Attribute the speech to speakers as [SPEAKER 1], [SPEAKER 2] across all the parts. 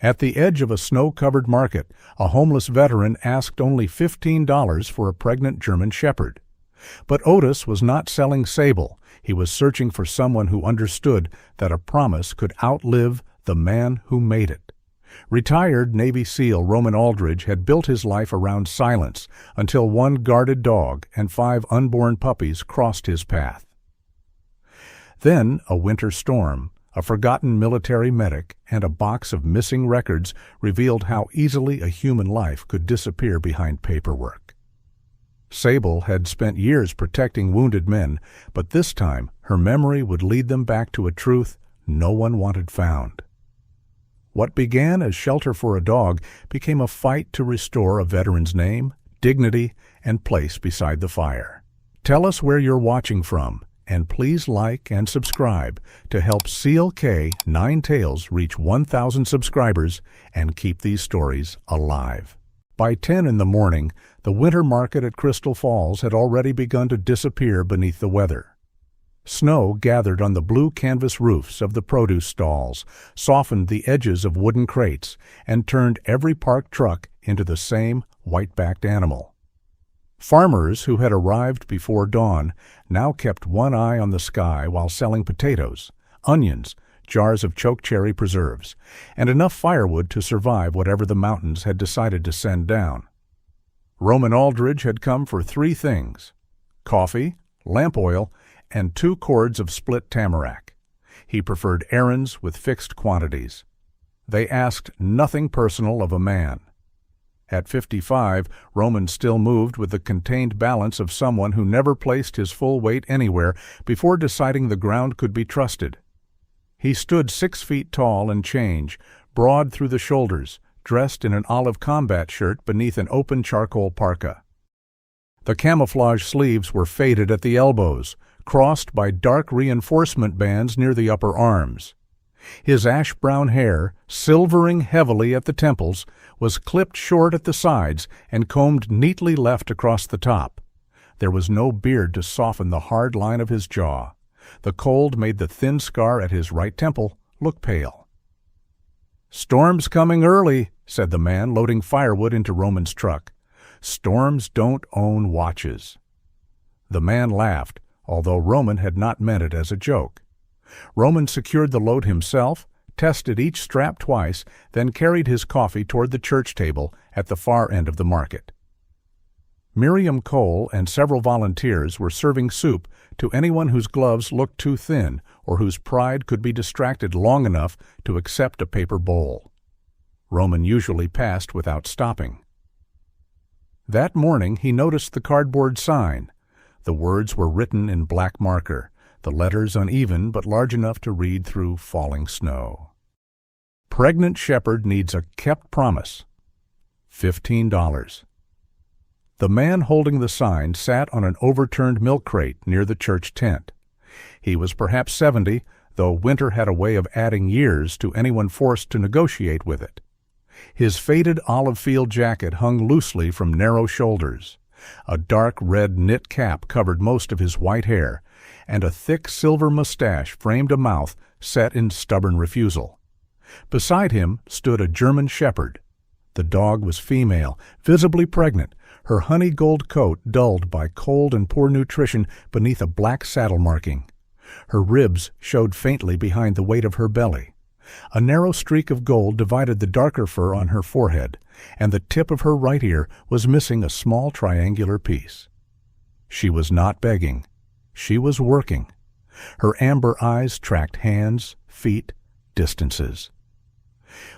[SPEAKER 1] At the edge of a snow-covered market, a homeless veteran asked only $15 for a pregnant German shepherd. But Otis was not selling Sable. He was searching for someone who understood that a promise could outlive the man who made it. Retired Navy SEAL Roman Aldridge had built his life around silence until one guarded dog and 5 unborn puppies crossed his path. Then a winter storm, a forgotten military medic, and a box of missing records revealed how easily a human life could disappear behind paperwork. Sable had spent years protecting wounded men, but this time her memory would lead them back to a truth no one wanted found. What began as shelter for a dog became a fight to restore a veteran's name, dignity, and place beside the fire. Tell us where you're watching from, and please like and subscribe to help CLK 9 Tales reach 1,000 subscribers and keep these stories alive. By 10 in the morning, the winter market at Crystal Falls had already begun to disappear beneath the weather. Snow gathered on the blue canvas roofs of the produce stalls, softened the edges of wooden crates, and turned every parked truck into the same white-backed animal. Farmers who had arrived before dawn now kept one eye on the sky while selling potatoes, onions, jars of chokecherry preserves, and enough firewood to survive whatever the mountains had decided to send down. Roman Aldridge had come for 3 things: coffee, lamp oil, and 2 cords of split tamarack. He preferred errands with fixed quantities. They asked nothing personal of a man. At 55, Roman still moved with the contained balance of someone who never placed his full weight anywhere before deciding the ground could be trusted. He stood 6 feet tall and change, broad through the shoulders, dressed in an olive combat shirt beneath an open charcoal parka. The camouflage sleeves were faded at the elbows, crossed by dark reinforcement bands near the upper arms. His ash-brown hair, silvering heavily at the temples, was clipped short at the sides and combed neatly left across the top. There was no beard to soften the hard line of his jaw. The cold made the thin scar at his right temple look pale. "Storm's coming early," said the man, loading firewood into Roman's truck. "Storms don't own watches." The man laughed, although Roman had not meant it as a joke. Roman secured the load himself, tested each strap twice, then carried his coffee toward the church table at the far end of the market. Miriam Cole and several volunteers were serving soup to anyone whose gloves looked too thin or whose pride could be distracted long enough to accept a paper bowl. Roman usually passed without stopping. That morning he noticed the cardboard sign. The words were written in black marker, the letters uneven but large enough to read through falling snow. Pregnant shepherd needs a kept promise. $15. The man holding the sign sat on an overturned milk crate near the church tent. He was perhaps 70, though winter had a way of adding years to anyone forced to negotiate with it. His faded olive field jacket hung loosely from narrow shoulders. A dark red knit cap covered most of his white hair, and a thick silver mustache framed a mouth set in stubborn refusal. Beside him stood a German shepherd. The dog was female, visibly pregnant, her honey gold coat dulled by cold and poor nutrition beneath a black saddle marking. Her ribs showed faintly behind the weight of her belly. A narrow streak of gold divided the darker fur on her forehead, and the tip of her right ear was missing a small triangular piece. She was not begging. She was working. Her amber eyes tracked hands, feet, distances.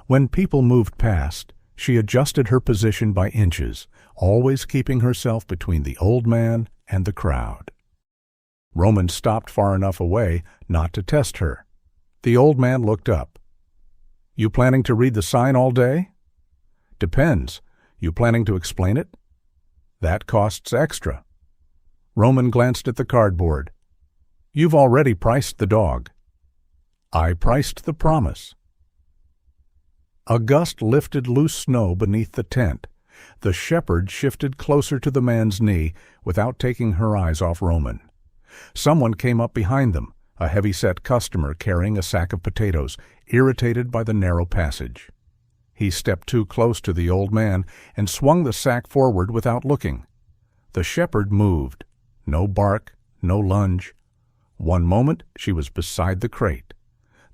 [SPEAKER 1] When people moved past, she adjusted her position by inches, always keeping herself between the old man and the crowd. Roman stopped far enough away not to test her. The old man looked up. "You planning to read the sign all day?" "Depends. You planning to explain it?" "That costs extra." Roman glanced at the cardboard. "You've already priced the dog." "I priced the promise." A gust lifted loose snow beneath the tent. The shepherd shifted closer to the man's knee without taking her eyes off Roman. Someone came up behind them, a heavy-set customer carrying a sack of potatoes, irritated by the narrow passage. He stepped too close to the old man and swung the sack forward without looking. The shepherd moved. No bark, no lunge. One moment she was beside the crate.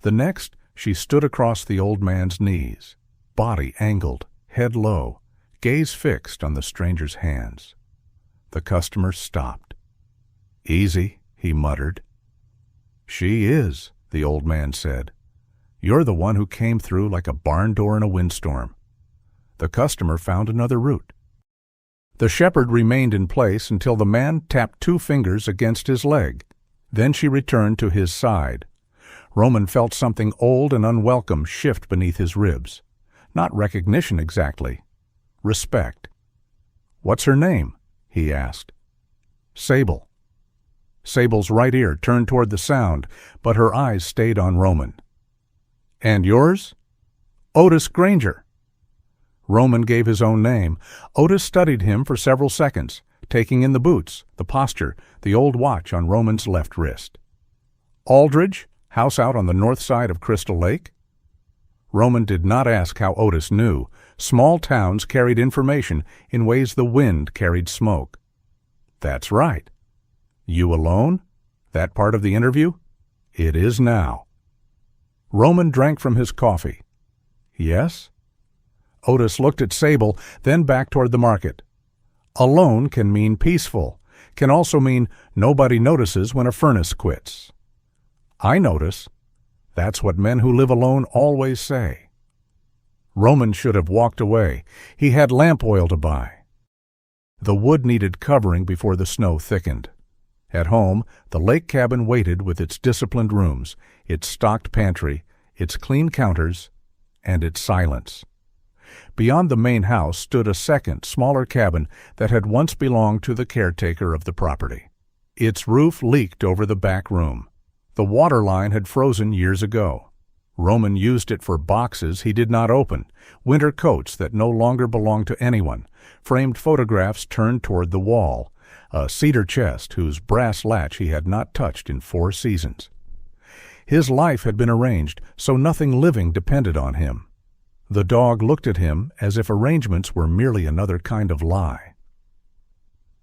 [SPEAKER 1] The next she stood across the old man's knees, body angled, head low, gaze fixed on the stranger's hands. The customer stopped. "Easy," he muttered. "She is," the old man said. "You're the one who came through like a barn door in a windstorm." The customer found another route. The shepherd remained in place until the man tapped 2 fingers against his leg. Then she returned to his side. Roman felt something old and unwelcome shift beneath his ribs. Not recognition exactly. Respect. "What's her name?" he asked. "Sable." Sable's right ear turned toward the sound, but her eyes stayed on Roman. "And yours?" "Otis Granger." Roman gave his own name. Otis studied him for several seconds, taking in the boots, the posture, the old watch on Roman's left wrist. "Aldridge, house out on the north side of Crystal Lake?" Roman did not ask how Otis knew. Small towns carried information in ways the wind carried smoke. "That's right." "You alone? That part of the interview?" "It is now." Roman drank from his coffee. "Yes?" Otis looked at Sable, then back toward the market. Alone can mean peaceful, can also mean nobody notices when a furnace quits. "I notice." That's what men who live alone always say. Roman should have walked away. He had lamp oil to buy. The wood needed covering before the snow thickened. At home, the lake cabin waited with its disciplined rooms, its stocked pantry, its clean counters, and its silence. Beyond the main house stood a second, smaller cabin that had once belonged to the caretaker of the property. Its roof leaked over the back room. The water line had frozen years ago. Roman used it for boxes he did not open, winter coats that no longer belonged to anyone, framed photographs turned toward the wall, a cedar chest whose brass latch he had not touched in 4 seasons. His life had been arranged so nothing living depended on him. The dog looked at him as if arrangements were merely another kind of lie.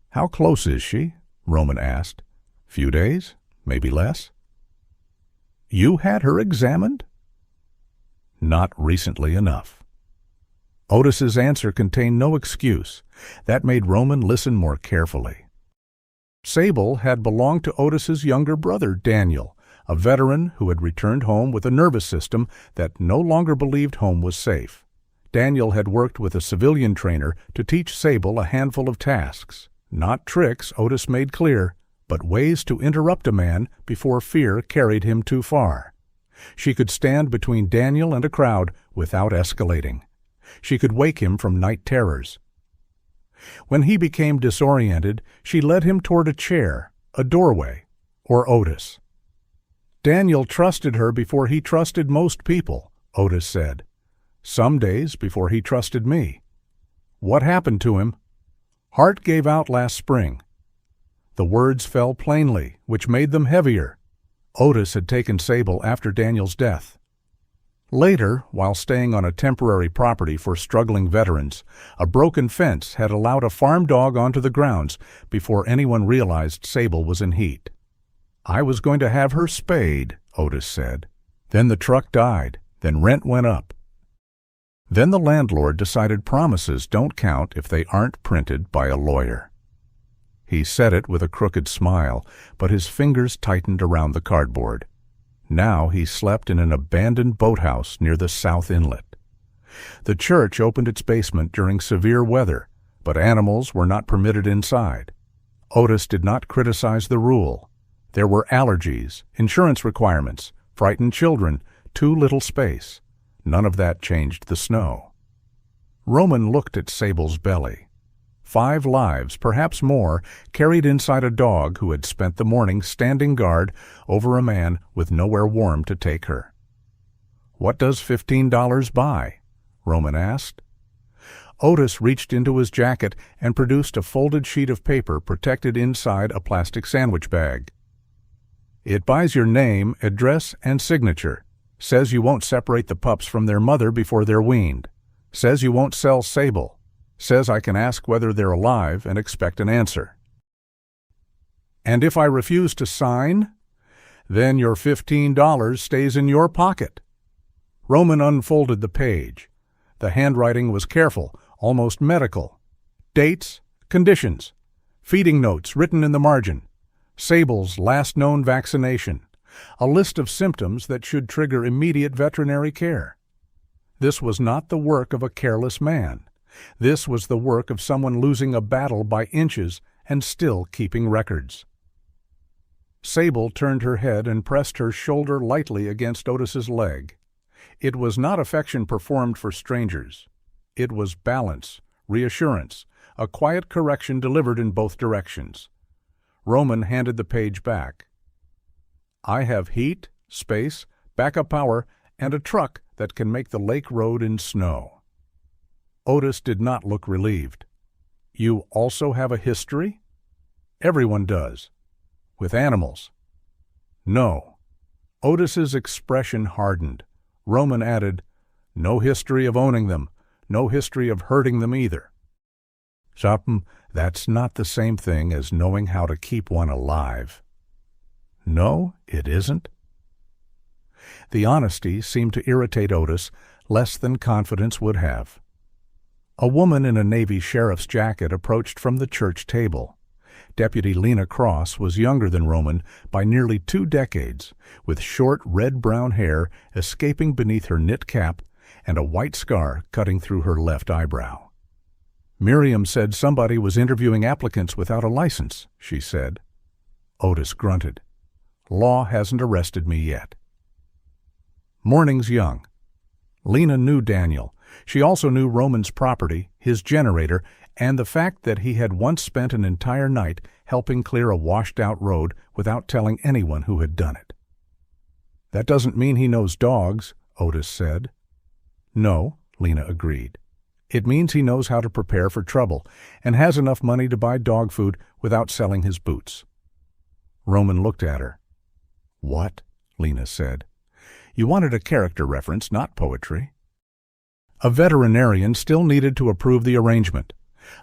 [SPEAKER 1] "How close is she?" Roman asked. "Few days? Maybe less?" "You had her examined?" "Not recently enough." Otis's answer contained no excuse. That made Roman listen more carefully. Sable had belonged to Otis's younger brother, Daniel, a veteran who had returned home with a nervous system that no longer believed home was safe. Daniel had worked with a civilian trainer to teach Sable a handful of tasks. Not tricks, Otis made clear, but ways to interrupt a man before fear carried him too far. She could stand between Daniel and a crowd without escalating. She could wake him from night terrors. When he became disoriented, she led him toward a chair, a doorway, or Otis. "Daniel trusted her before he trusted most people," Otis said. "Some days before he trusted me." "What happened to him?" "Heart gave out last spring." The words fell plainly, which made them heavier. Otis had taken Sable after Daniel's death. Later, while staying on a temporary property for struggling veterans, a broken fence had allowed a farm dog onto the grounds before anyone realized Sable was in heat. "I was going to have her spayed," Otis said. "Then the truck died. Then rent went up. Then the landlord decided promises don't count if they aren't printed by a lawyer." He said it with a crooked smile, but his fingers tightened around the cardboard. Now he slept in an abandoned boathouse near the South Inlet. The church opened its basement during severe weather, but animals were not permitted inside. Otis did not criticize the rule. There were allergies, insurance requirements, frightened children, too little space. None of that changed the snow. Roman looked at Sable's belly. 5 lives, perhaps more, carried inside a dog who had spent the morning standing guard over a man with nowhere warm to take her. "What does $15 buy?" Roman asked. Otis reached into his jacket and produced a folded sheet of paper protected inside a plastic sandwich bag. "It buys your name, address, and signature. Says you won't separate the pups from their mother before they're weaned. Says you won't sell Sable. Says I can ask whether they're alive and expect an answer. And if I refuse to sign, then your $15 stays in your pocket. Roman unfolded the page. The handwriting was careful, almost medical. Dates, conditions, feeding notes written in the margin, Sable's last known vaccination, a list of symptoms that should trigger immediate veterinary care. This was not the work of a careless man. This was the work of someone losing a battle by inches and still keeping records. Sable turned her head and pressed her shoulder lightly against Otis's leg. It was not affection performed for strangers. It was balance, reassurance, a quiet correction delivered in both directions. Roman handed the page back. I have heat, space, backup power, and a truck that can make the lake road in snow. Otis did not look relieved. You also have a history? Everyone does. With animals. No. Otis's expression hardened. Roman added, no history of owning them, no history of hurting them either. Something that's not the same thing as knowing how to keep one alive. No, it isn't. The honesty seemed to irritate Otis less than confidence would have. A woman in a Navy sheriff's jacket approached from the church table. Deputy Lena Cross was younger than Roman by nearly 2 decades, with short red-brown hair escaping beneath her knit cap and a white scar cutting through her left eyebrow. Miriam said somebody was interviewing applicants without a license, she said. Otis grunted. Law hasn't arrested me yet. Morning's young. Lena knew Daniel. She also knew Roman's property, his generator, and the fact that he had once spent an entire night helping clear a washed-out road without telling anyone who had done it. That doesn't mean he knows dogs, Otis said. No, Lena agreed. It means he knows how to prepare for trouble and has enough money to buy dog food without selling his boots. Roman looked at her. What? Lena said. You wanted a character reference, not poetry. A veterinarian still needed to approve the arrangement.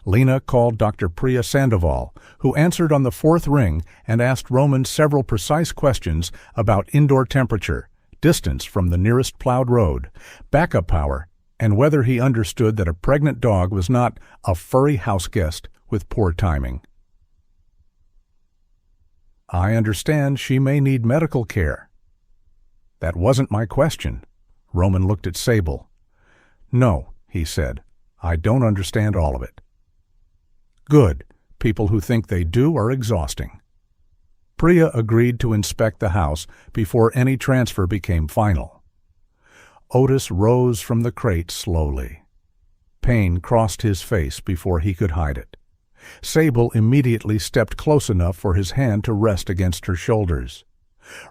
[SPEAKER 1] Lena called Dr. Priya Sandoval, who answered on the 4th ring and asked Roman several precise questions about indoor temperature, distance from the nearest plowed road, backup power, and whether he understood that a pregnant dog was not a furry house guest with poor timing. I understand she may need medical care. That wasn't my question. Roman looked at Sable. No, he said. I don't understand all of it. Good. People who think they do are exhausting. Priya agreed to inspect the house before any transfer became final. Otis rose from the crate slowly. Pain crossed his face before he could hide it. Sable immediately stepped close enough for his hand to rest against her shoulders.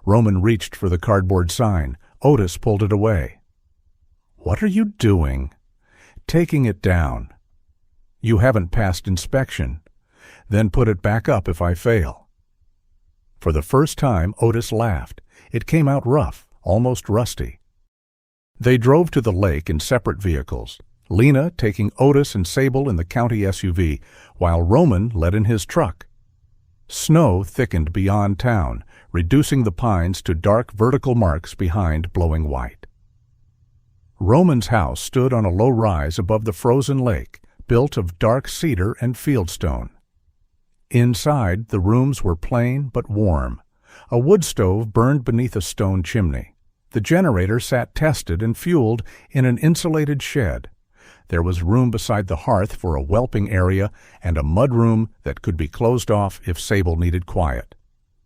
[SPEAKER 1] Roman reached for the cardboard sign. Otis pulled it away. What are you doing? Taking it down. You haven't passed inspection. Then put it back up if I fail. For the first time, Otis laughed. It came out rough, almost rusty. They drove to the lake in separate vehicles, Lena taking Otis and Sable in the county SUV, while Roman led in his truck. Snow thickened beyond town, reducing the pines to dark vertical marks behind blowing white. Roman's house stood on a low rise above the frozen lake, built of dark cedar and fieldstone. Inside, the rooms were plain but warm. A wood stove burned beneath a stone chimney. The generator sat tested and fueled in an insulated shed. There was room beside the hearth for a whelping area and a mudroom that could be closed off if Sable needed quiet.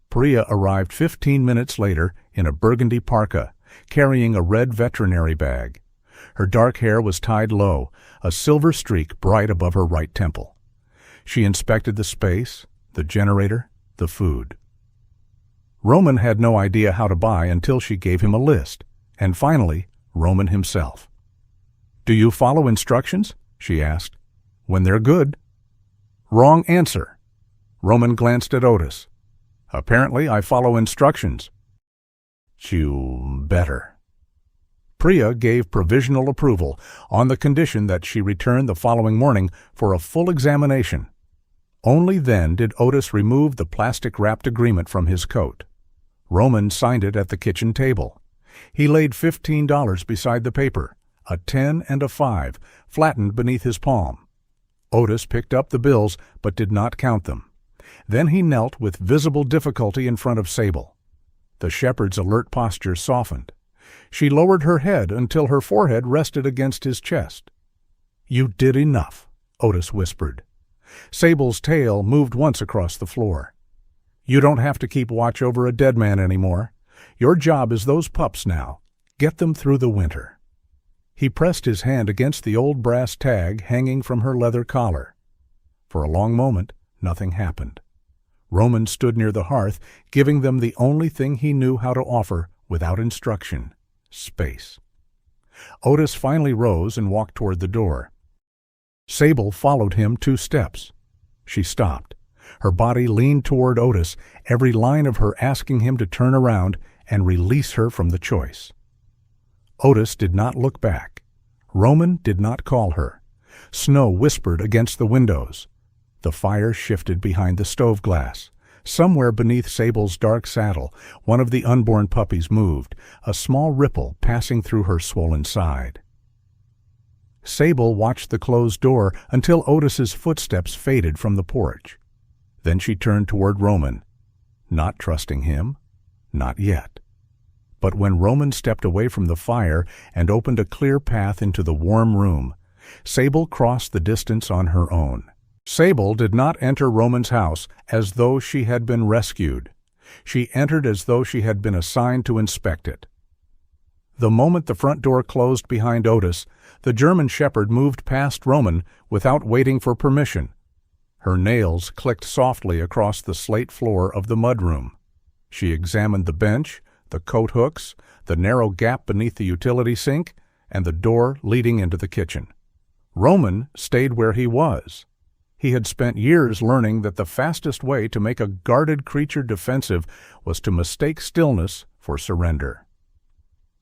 [SPEAKER 1] Priya arrived 15 minutes later in a burgundy parka, carrying a red veterinary bag. Her dark hair was tied low, a silver streak bright above her right temple. She inspected the space, the generator, the food. Roman had no idea how to buy until she gave him a list, and finally, Roman himself. Do you follow instructions? She asked. When they're good. Wrong answer. Roman glanced at Otis. Apparently, I follow instructions. You better. Priya gave provisional approval on the condition that she return the following morning for a full examination. Only then did Otis remove the plastic-wrapped agreement from his coat. Roman signed it at the kitchen table. He laid $15 beside the paper, a 10 and a 5, flattened beneath his palm. Otis picked up the bills but did not count them. Then he knelt with visible difficulty in front of Sable. The shepherd's alert posture softened. She lowered her head until her forehead rested against his chest. "You did enough," Otis whispered. Sable's tail moved once across the floor. "You don't have to keep watch over a dead man anymore. Your job is those pups now. Get them through the winter." He pressed his hand against the old brass tag hanging from her leather collar. For a long moment, nothing happened. Roman stood near the hearth, giving them the only thing he knew how to offer without instruction: space. Otis finally rose and walked toward the door. Sable followed him 2 steps. She stopped. Her body leaned toward Otis, every line of her asking him to turn around and release her from the choice. Otis did not look back. Roman did not call her. Snow whispered against the windows. The fire shifted behind the stove glass. Somewhere beneath Sable's dark saddle, one of the unborn puppies moved, a small ripple passing through her swollen side. Sable watched the closed door until Otis's footsteps faded from the porch. Then she turned toward Roman, not trusting him, not yet. But when Roman stepped away from the fire and opened a clear path into the warm room, Sable crossed the distance on her own. Sable did not enter Roman's house as though she had been rescued. She entered as though she had been assigned to inspect it. The moment the front door closed behind Otis, the German shepherd moved past Roman without waiting for permission. Her nails clicked softly across the slate floor of the mudroom. She examined the bench, the coat hooks, the narrow gap beneath the utility sink, and the door leading into the kitchen. Roman stayed where he was. He had spent years learning that the fastest way to make a guarded creature defensive was to mistake stillness for surrender.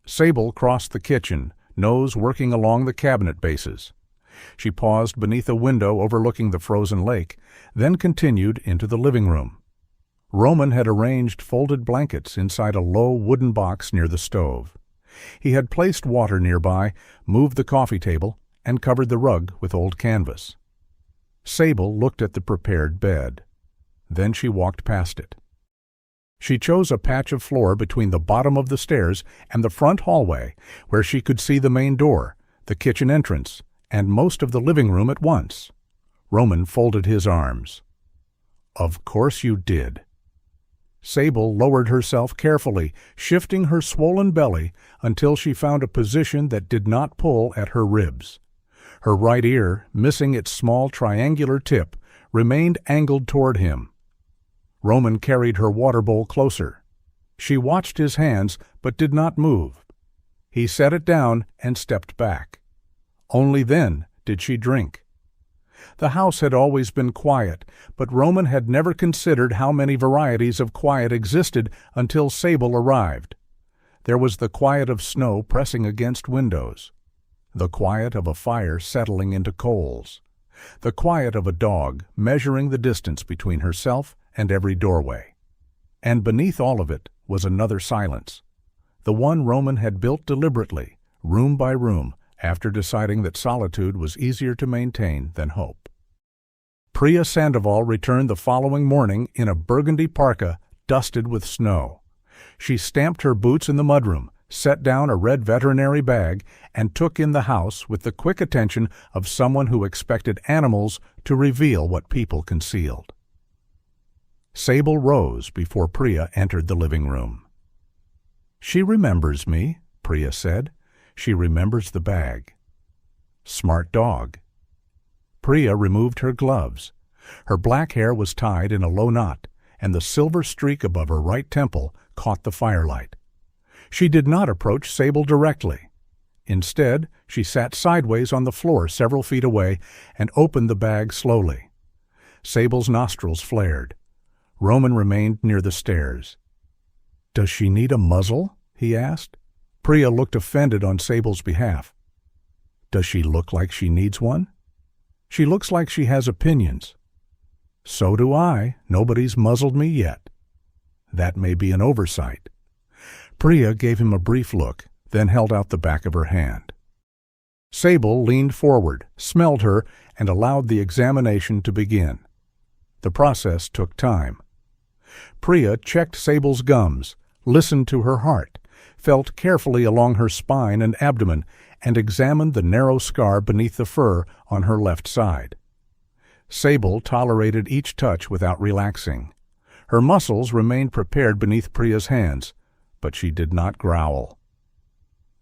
[SPEAKER 1] Sable crossed the kitchen, nose working along the cabinet bases. She paused beneath a window overlooking the frozen lake, then continued into the living room. Roman had arranged folded blankets inside a low wooden box near the stove. He had placed water nearby, moved the coffee table, and covered the rug with old canvas. Sable looked at the prepared bed. Then she walked past it. She chose a patch of floor between the bottom of the stairs and the front hallway, where she could see the main door, the kitchen entrance, and most of the living room at once. Roman folded his arms. "Of course you did." Sable lowered herself carefully, shifting her swollen belly until she found a position that did not pull at her ribs. Her right ear, missing its small triangular tip, remained angled toward him. Roman carried her water bowl closer. She watched his hands but did not move. He set it down and stepped back. Only then did she drink. The house had always been quiet, but Roman had never considered how many varieties of quiet existed until Sable arrived. There was the quiet of snow pressing against windows, the quiet of a fire settling into coals, the quiet of a dog measuring the distance between herself and every doorway. And beneath all of it was another silence, the one Roman had built deliberately, room by room, after deciding that solitude was easier to maintain than hope. Priya Sandoval returned the following morning in a burgundy parka dusted with snow. She stamped her boots in the mudroom, set down a red veterinary bag, and took in the house with the quick attention of someone who expected animals to reveal what people concealed. Sable rose before Priya entered the living room. "She remembers me," Priya said. "She remembers the bag." Smart dog. Priya removed her gloves. Her black hair was tied in a low knot, and the silver streak above her right temple caught the firelight. She did not approach Sable directly. Instead, she sat sideways on the floor several feet away and opened the bag slowly. Sable's nostrils flared. Roman remained near the stairs. "Does she need a muzzle?" he asked. Priya looked offended on Sable's behalf. Does she look like she needs one? She looks like she has opinions. So do I. Nobody's muzzled me yet. That may be an oversight. Priya gave him a brief look, then held out the back of her hand. Sable leaned forward, smelled her, and allowed the examination to begin. The process took time. Priya checked Sable's gums, listened to her heart, felt carefully along her spine and abdomen, and examined the narrow scar beneath the fur on her left side. Sable tolerated each touch without relaxing. Her muscles remained prepared beneath Priya's hands, but she did not growl.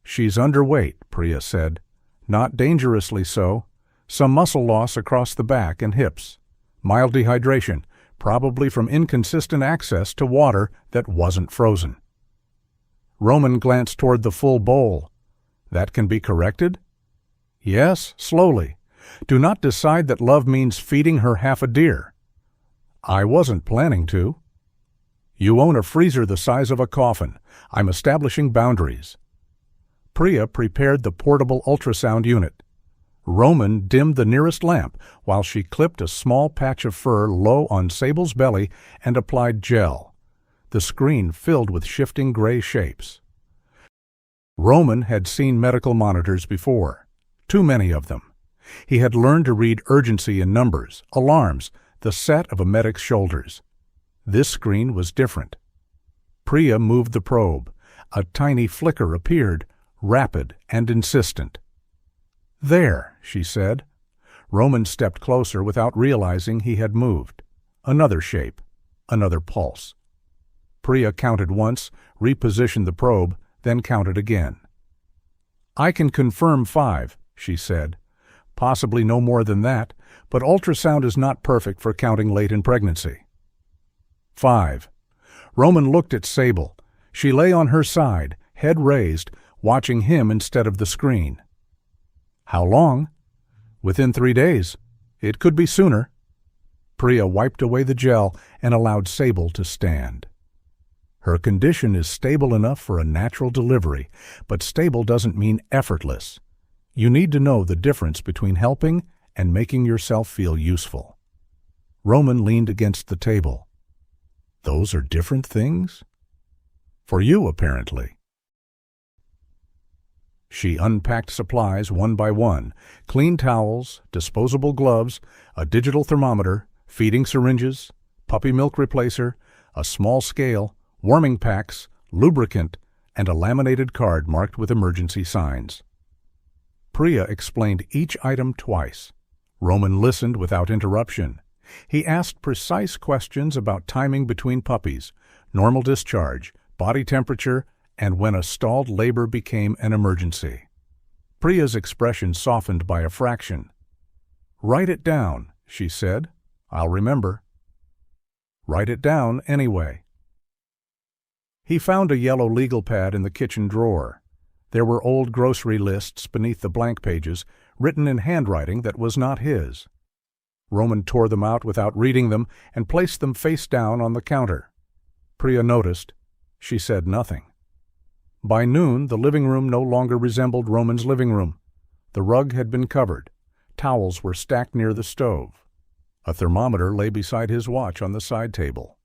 [SPEAKER 1] She's underweight, Priya said. Not dangerously so. Some muscle loss across the back and hips. Mild dehydration, probably from inconsistent access to water that wasn't frozen. Roman glanced toward the full bowl. That can be corrected? Yes, slowly. Do not decide that love means feeding her half a deer. I wasn't planning to. You own a freezer the size of a coffin. I'm establishing boundaries. Priya prepared the portable ultrasound unit. Roman dimmed the nearest lamp while she clipped a small patch of fur low on Sable's belly and applied gel. The screen filled with shifting gray shapes. Roman had seen medical monitors before, too many of them. He had learned to read urgency in numbers, alarms, the set of a medic's shoulders. This screen was different. Priya moved the probe. A tiny flicker appeared, rapid and insistent. There, she said. Roman stepped closer without realizing he had moved. Another shape, another pulse. Priya counted once, repositioned the probe, then counted again. I can confirm 5, she said. Possibly no more than that, but ultrasound is not perfect for counting late in pregnancy. 5. Roman looked at Sable. She lay on her side, head raised, watching him instead of the screen. How long? Within 3 days. It could be sooner. Priya wiped away the gel and allowed Sable to stand. Her condition is stable enough for a natural delivery, but stable doesn't mean effortless. You need to know the difference between helping and making yourself feel useful. Roman leaned against the table. Those are different things? For you, apparently. She unpacked supplies one by one, clean towels, disposable gloves, a digital thermometer, feeding syringes, puppy milk replacer, a small scale, warming packs, lubricant, and a laminated card marked with emergency signs. Priya explained each item twice. Roman listened without interruption. He asked precise questions about timing between puppies, normal discharge, body temperature, and when a stalled labor became an emergency. Priya's expression softened by a fraction. Write it down, she said. I'll remember. Write it down anyway. He found a yellow legal pad in the kitchen drawer. There were old grocery lists beneath the blank pages, written in handwriting that was not his. Roman tore them out without reading them and placed them face down on the counter. Priya noticed. She said nothing. By noon, the living room no longer resembled Roman's living room. The rug had been covered. Towels were stacked near the stove. A thermometer lay beside his watch on the side table.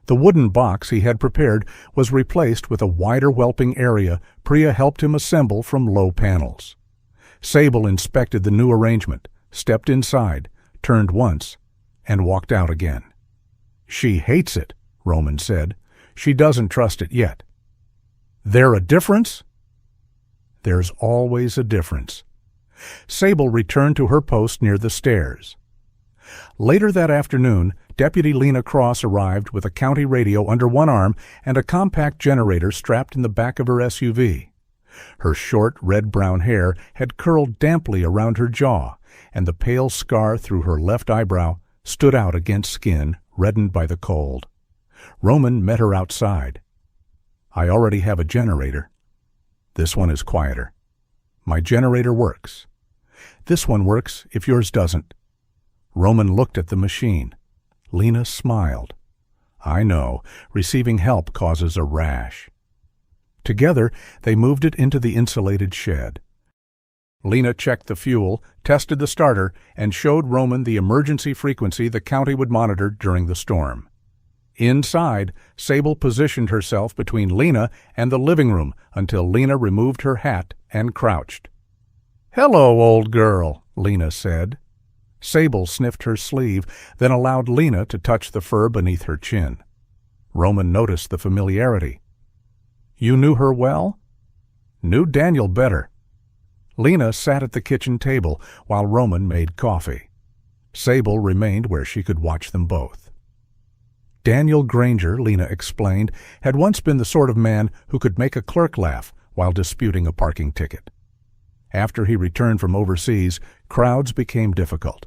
[SPEAKER 1] The wooden box he had prepared was replaced with a wider whelping area Priya helped him assemble from low panels. Sable inspected the new arrangement, stepped inside, turned once, and walked out again. She hates it, Roman said. She doesn't trust it yet. There a difference? There's always a difference. Sable returned to her post near the stairs. Later that afternoon, Deputy Lena Cross arrived with a county radio under one arm and a compact generator strapped in the back of her SUV. Her short, red-brown hair had curled damply around her jaw, and the pale scar through her left eyebrow stood out against skin reddened by the cold. Roman met her outside. I already have a generator. This one is quieter. My generator works. This one works if yours doesn't. Roman looked at the machine. Lena smiled. I know, receiving help causes a rash. Together, they moved it into the insulated shed. Lena checked the fuel, tested the starter, and showed Roman the emergency frequency the county would monitor during the storm. Inside, Sable positioned herself between Lena and the living room until Lena removed her hat and crouched. "Hello, old girl," Lena said. Sable sniffed her sleeve, then allowed Lena to touch the fur beneath her chin. Roman noticed the familiarity. "You knew her well?" "Knew Daniel better." Lena sat at the kitchen table while Roman made coffee. Sable remained where she could watch them both. Daniel Granger, Lena explained, had once been the sort of man who could make a clerk laugh while disputing a parking ticket. After he returned from overseas, crowds became difficult.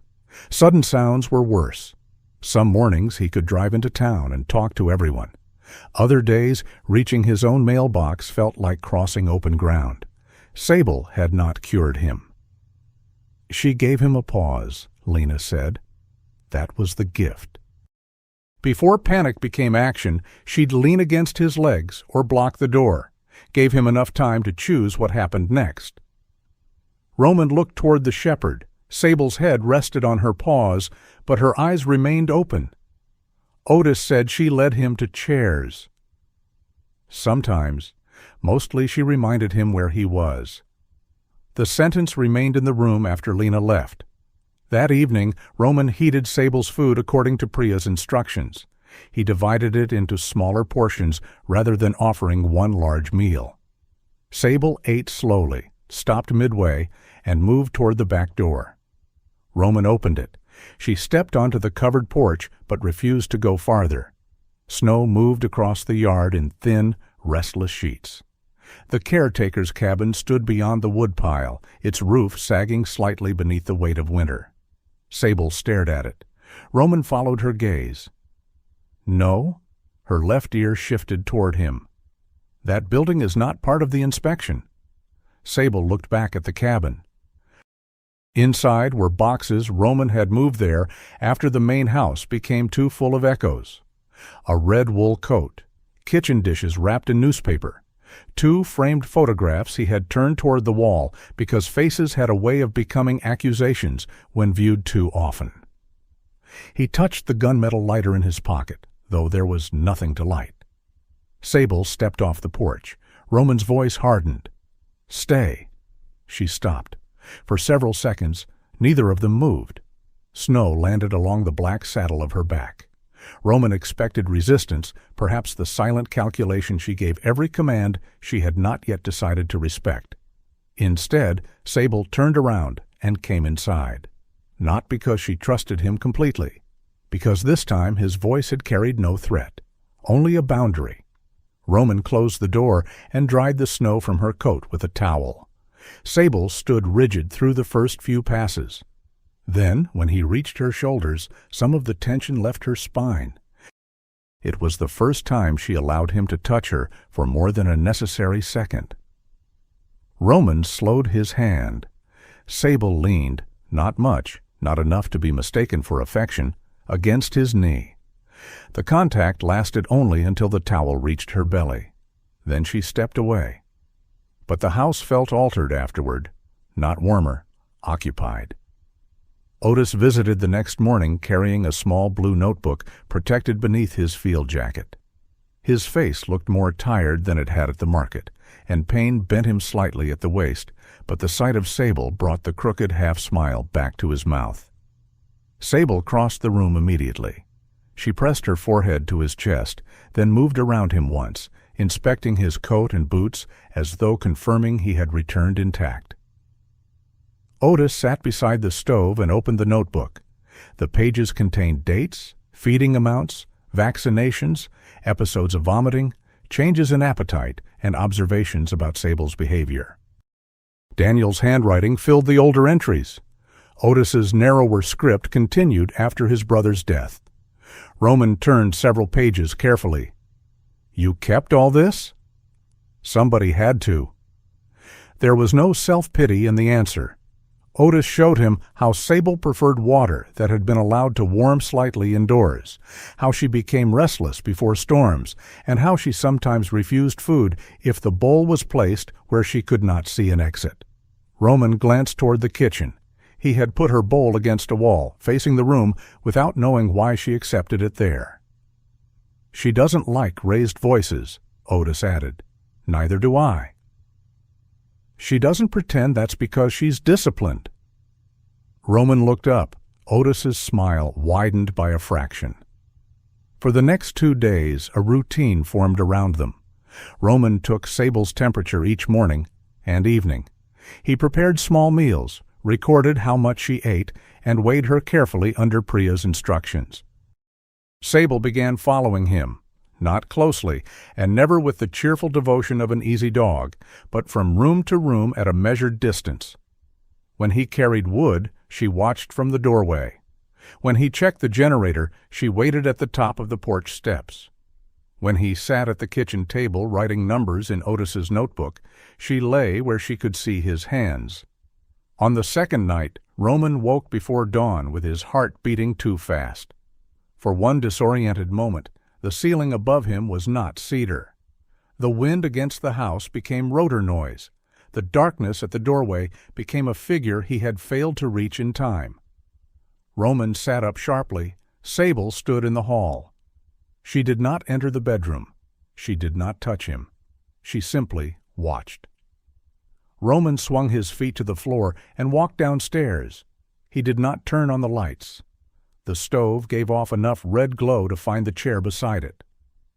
[SPEAKER 1] Sudden sounds were worse. Some mornings he could drive into town and talk to everyone. Other days, reaching his own mailbox felt like crossing open ground. Sable had not cured him. She gave him a pause, Lena said. That was the gift. Before panic became action, she'd lean against his legs or block the door, gave him enough time to choose what happened next. Roman looked toward the shepherd. Sable's head rested on her paws, but her eyes remained open. Otis said she led him to chairs. Sometimes, mostly she reminded him where he was. The sentence remained in the room after Lena left. That evening, Roman heated Sable's food according to Priya's instructions. He divided it into smaller portions rather than offering one large meal. Sable ate slowly, stopped midway, and moved toward the back door. Roman opened it. She stepped onto the covered porch but refused to go farther. Snow moved across the yard in thin, restless sheets. The caretaker's cabin stood beyond the woodpile, its roof sagging slightly beneath the weight of winter. Sable stared at it. Roman followed her gaze. No? Her left ear shifted toward him. That building is not part of the inspection. Sable looked back at the cabin. Inside were boxes Roman had moved there after the main house became too full of echoes. A red wool coat, kitchen dishes wrapped in newspaper, 2 framed photographs he had turned toward the wall because faces had a way of becoming accusations when viewed too often. He touched the gunmetal lighter in his pocket, though there was nothing to light. Sable stepped off the porch. Roman's voice hardened. "Stay." She stopped. For several seconds, neither of them moved. Snow landed along the black saddle of her back. Roman expected resistance, perhaps the silent calculation she gave every command she had not yet decided to respect. Instead, Sable turned around and came inside. Not because she trusted him completely, because this time his voice had carried no threat, only a boundary. Roman closed the door and dried the snow from her coat with a towel. Sable stood rigid through the first few passes. Then, when he reached her shoulders, some of the tension left her spine. It was the first time she allowed him to touch her for more than a necessary second. Roman slowed his hand. Sable leaned, not much, not enough to be mistaken for affection, against his knee. The contact lasted only until the towel reached her belly. Then she stepped away. But the house felt altered afterward, not warmer, occupied. Otis visited the next morning carrying a small blue notebook protected beneath his field jacket. His face looked more tired than it had at the market, and pain bent him slightly at the waist, but the sight of Sable brought the crooked half-smile back to his mouth. Sable crossed the room immediately. She pressed her forehead to his chest, then moved around him once, inspecting his coat and boots as though confirming he had returned intact. Otis sat beside the stove and opened the notebook. The pages contained dates, feeding amounts, vaccinations, episodes of vomiting, changes in appetite, and observations about Sable's behavior. Daniel's handwriting filled the older entries. Otis's narrower script continued after his brother's death. Roman turned several pages carefully. "You kept all this?" "Somebody had to." There was no self-pity in the answer. Otis showed him how Sable preferred water that had been allowed to warm slightly indoors, how she became restless before storms, and how she sometimes refused food if the bowl was placed where she could not see an exit. Roman glanced toward the kitchen. He had put her bowl against a wall, facing the room, without knowing why she accepted it there. "She doesn't like raised voices," Otis added. "Neither do I." "She doesn't pretend that's because she's disciplined." Roman looked up. Otis's smile widened by a fraction. For the next 2 days, a routine formed around them. Roman took Sable's temperature each morning and evening. He prepared small meals, recorded how much she ate, and weighed her carefully under Priya's instructions. Sable began following him, not closely, and never with the cheerful devotion of an easy dog, but from room to room at a measured distance. When he carried wood, she watched from the doorway. When he checked the generator, she waited at the top of the porch steps. When he sat at the kitchen table writing numbers in Otis's notebook, she lay where she could see his hands. On the second night, Roman woke before dawn with his heart beating too fast. For one disoriented moment, the ceiling above him was not cedar. The wind against the house became rotor noise. The darkness at the doorway became a figure he had failed to reach in time. Roman sat up sharply. Sable stood in the hall. She did not enter the bedroom. She did not touch him. She simply watched. Roman swung his feet to the floor and walked downstairs. He did not turn on the lights. The stove gave off enough red glow to find the chair beside it.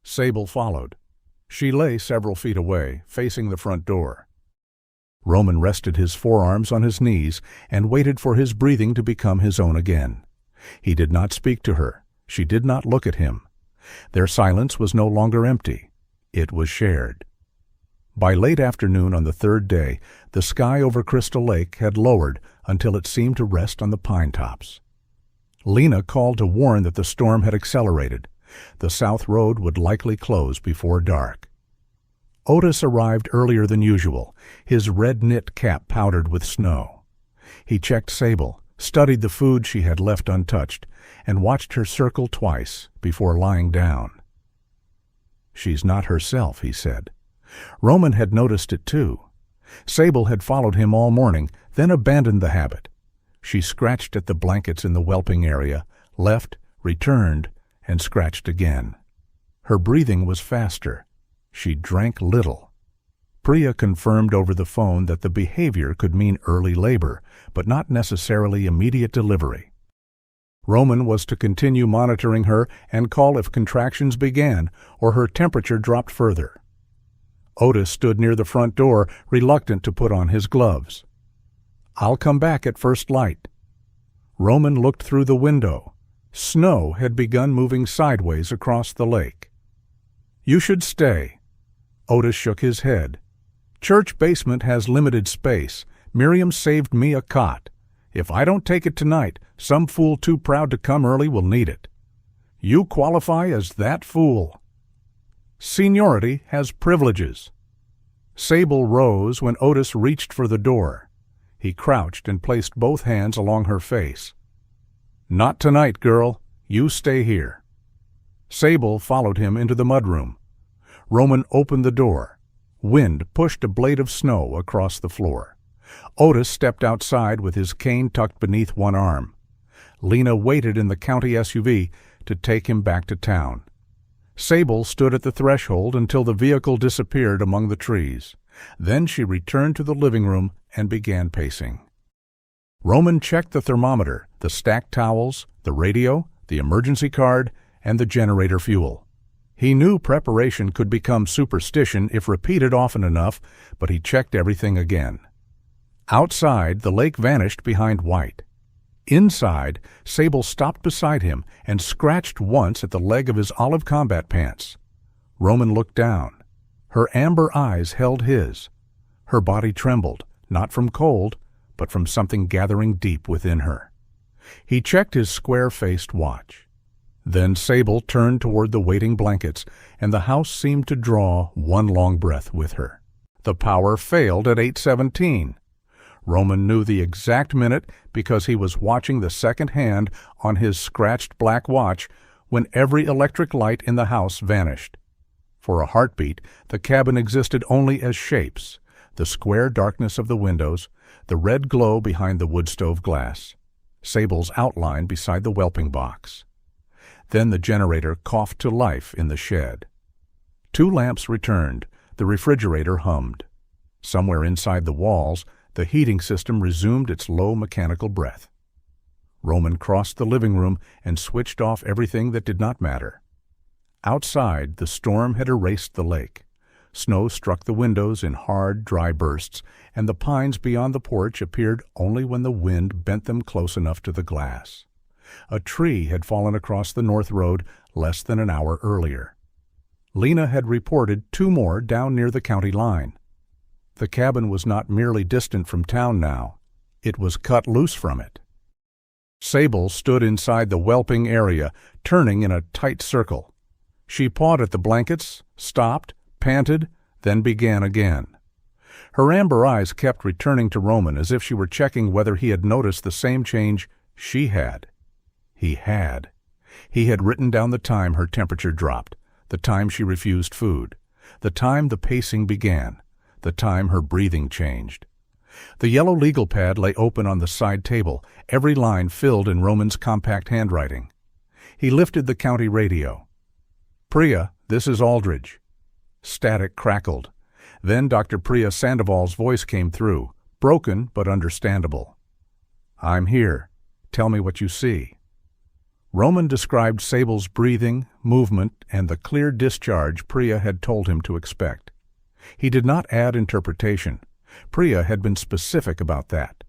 [SPEAKER 1] Sable followed. She lay several feet away, facing the front door. Roman rested his forearms on his knees and waited for his breathing to become his own again. He did not speak to her. She did not look at him. Their silence was no longer empty. It was shared. By late afternoon on the third day, the sky over Crystal Lake had lowered until it seemed to rest on the pine tops. Lena called to warn that the storm had accelerated. The south road would likely close before dark. Otis arrived earlier than usual, his red knit cap powdered with snow. He checked Sable, studied the food she had left untouched, and watched her circle twice before lying down. "She's not herself," he said. Roman had noticed it too. Sable had followed him all morning, then abandoned the habit. She scratched at the blankets in the whelping area, left, returned, and scratched again. Her breathing was faster. She drank little. Priya confirmed over the phone that the behavior could mean early labor, but not necessarily immediate delivery. Roman was to continue monitoring her and call if contractions began or her temperature dropped further. Otis stood near the front door, reluctant to put on his gloves. "I'll come back at first light." Roman looked through the window. Snow had begun moving sideways across the lake. "You should stay." Otis shook his head. "Church basement has limited space. Miriam saved me a cot. If I don't take it tonight, some fool too proud to come early will need it. You qualify as that fool. Seniority has privileges." Sable rose when Otis reached for the door. He crouched and placed both hands along her face. "Not tonight, girl. You stay here." Sable followed him into the mudroom. Roman opened the door. Wind pushed a blade of snow across the floor. Otis stepped outside with his cane tucked beneath one arm. Lena waited in the county SUV to take him back to town. Sable stood at the threshold until the vehicle disappeared among the trees. Then she returned to the living room and began pacing. Roman checked the thermometer, the stacked towels, the radio, the emergency card, and the generator fuel. He knew preparation could become superstition if repeated often enough, but he checked everything again. Outside, the lake vanished behind white. Inside, Sable stopped beside him and scratched once at the leg of his olive combat pants. Roman looked down. Her amber eyes held his. Her body trembled, not from cold, but from something gathering deep within her. He checked his square-faced watch. Then Sable turned toward the waiting blankets, and the house seemed to draw one long breath with her. The power failed at 8:17. Roman knew the exact minute because he was watching the second hand on his scratched black watch when every electric light in the house vanished. For a heartbeat, the cabin existed only as shapes, the square darkness of the windows, the red glow behind the wood stove glass, Sable's outline beside the whelping box. Then the generator coughed to life in the shed. 2 lamps returned, the refrigerator hummed. Somewhere inside the walls, the heating system resumed its low mechanical breath. Roman crossed the living room and switched off everything that did not matter. Outside, the storm had erased the lake. Snow struck the windows in hard, dry bursts, and the pines beyond the porch appeared only when the wind bent them close enough to the glass. A tree had fallen across the north road less than an hour earlier. Lena had reported 2 more down near the county line. The cabin was not merely distant from town now. It was cut loose from it. Sable stood inside the whelping area, turning in a tight circle. She pawed at the blankets, stopped, panted, then began again. Her amber eyes kept returning to Roman as if she were checking whether he had noticed the same change she had. He had. He had written down the time her temperature dropped, the time she refused food, the time the pacing began, the time her breathing changed. The yellow legal pad lay open on the side table, every line filled in Roman's compact handwriting. He lifted the county radio. "Priya, this is Aldridge." Static crackled. Then Dr. Priya Sandoval's voice came through, broken but understandable. "I'm here. Tell me what you see." Roman described Sable's breathing, movement, and the clear discharge Priya had told him to expect. He did not add interpretation. Priya had been specific about that.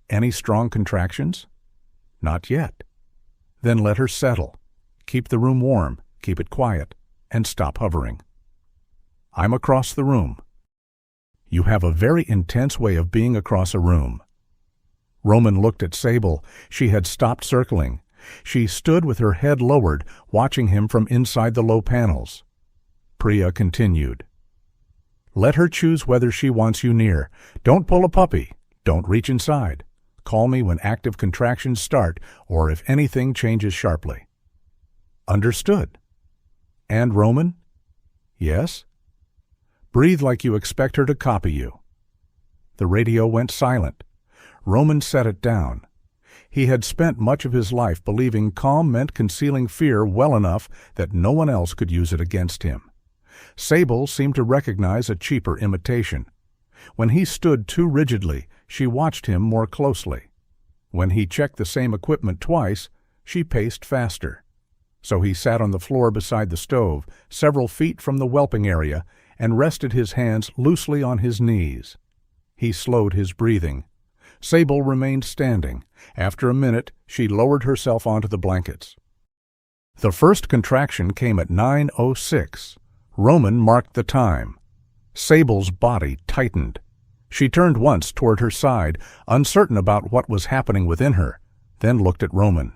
[SPEAKER 1] "Any strong contractions?" "Not yet." "Then let her settle. Keep the room warm, keep it quiet, and stop hovering." "I'm across the room." "You have a very intense way of being across a room." Roman looked at Sable. She had stopped circling. She stood with her head lowered, watching him from inside the low panels. Priya continued. "Let her choose whether she wants you near. Don't pull a puppy. Don't reach inside. Call me when active contractions start or if anything changes sharply." "Understood." "And Roman?" "Yes?" "Breathe like you expect her to copy you." The radio went silent. Roman set it down. He had spent much of his life believing calm meant concealing fear well enough that no one else could use it against him. Sable seemed to recognize a cheaper imitation. When he stood too rigidly, she watched him more closely. When he checked the same equipment twice, she paced faster. So he sat on the floor beside the stove, several feet from the whelping area, and rested his hands loosely on his knees. He slowed his breathing. Sable remained standing. After a minute, she lowered herself onto the blankets. The first contraction came at 9:06. Roman marked the time. Sable's body tightened. She turned once toward her side, uncertain about what was happening within her, then looked at Roman.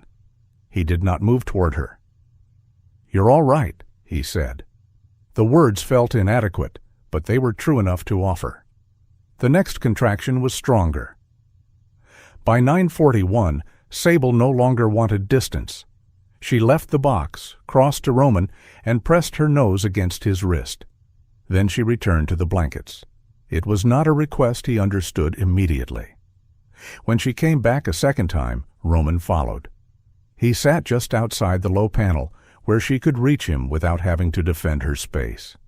[SPEAKER 1] He did not move toward her. "You're all right," he said. The words felt inadequate, but they were true enough to offer. The next contraction was stronger. By 9:41, Sable no longer wanted distance. She left the box, crossed to Roman, and pressed her nose against his wrist. Then she returned to the blankets. It was not a request he understood immediately. When she came back a second time, Roman followed. He sat just outside the low panel, where she could reach him without having to defend her space.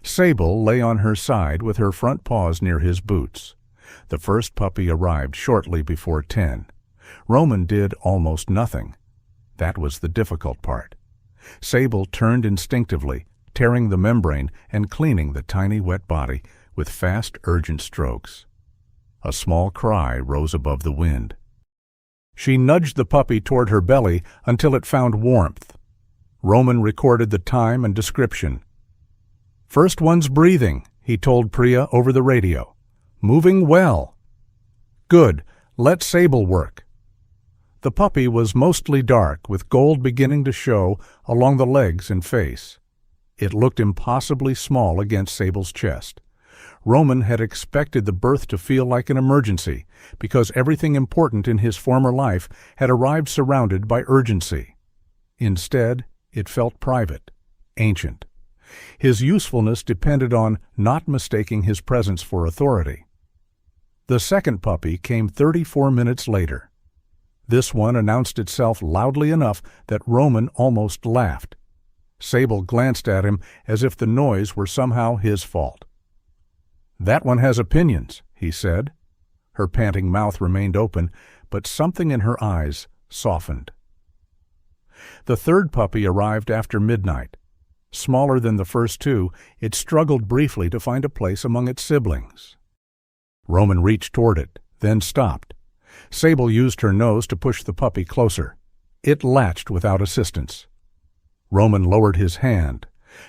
[SPEAKER 1] Sable lay on her side with her front paws near his boots. The first puppy arrived shortly before 10. Roman did almost nothing. That was the difficult part. Sable turned instinctively, tearing the membrane and cleaning the tiny wet body with fast, urgent strokes. A small cry rose above the wind. She nudged the puppy toward her belly until it found warmth. Roman recorded the time and description. "First one's breathing," he told Priya over the radio. "Moving well." "Good. Let Sable work." The puppy was mostly dark, with gold beginning to show along the legs and face. It looked impossibly small against Sable's chest. Roman had expected the birth to feel like an emergency because everything important in his former life had arrived surrounded by urgency. Instead, it felt private, ancient. His usefulness depended on not mistaking his presence for authority. The second puppy came 34 minutes later. This one announced itself loudly enough that Roman almost laughed. Sable glanced at him as if the noise were somehow his fault. "That one has opinions," he said. Her panting mouth remained open, but something in her eyes softened. The third puppy arrived after midnight. Smaller than the first two, it struggled briefly to find a place among its siblings. Roman reached toward it, then stopped. Sable used her nose to push the puppy closer. It latched without assistance. Roman lowered his hand.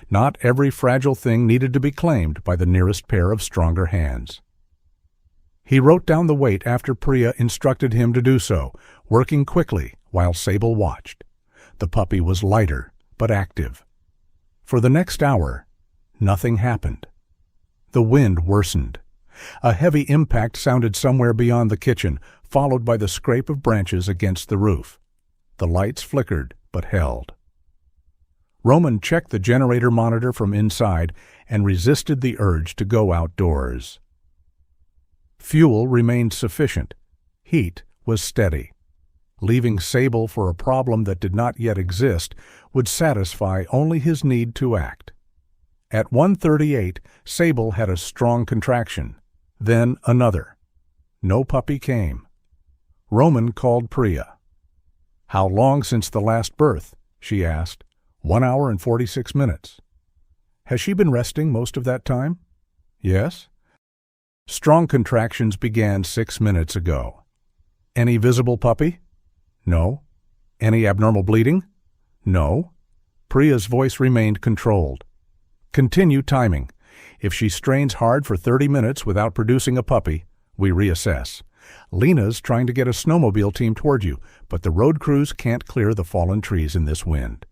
[SPEAKER 1] Not every fragile thing needed to be claimed by the nearest pair of stronger hands. He wrote down the weight after Priya instructed him to do so, working quickly while Sable watched. The puppy was lighter, but active. For the next hour, nothing happened. The wind worsened. A heavy impact sounded somewhere beyond the kitchen, followed by the scrape of branches against the roof. The lights flickered, but held. Roman checked the generator monitor from inside and resisted the urge to go outdoors. Fuel remained sufficient. Heat was steady. Leaving Sable for a problem that did not yet exist would satisfy only his need to act. At 1:38, Sable had a strong contraction, then another. No puppy came. Roman called Priya. "How long since the last birth?" she asked. 1 hour and 46 minutes. "Has she been resting most of that time?" "Yes." "Strong contractions began 6 minutes ago." "Any visible puppy?" "No." "Any abnormal bleeding?" "No." Priya's voice remained controlled. "Continue timing. If she strains hard for 30 minutes without producing a puppy, we reassess. Lena's trying to get a snowmobile team toward you, but the road crews can't clear the fallen trees in this wind."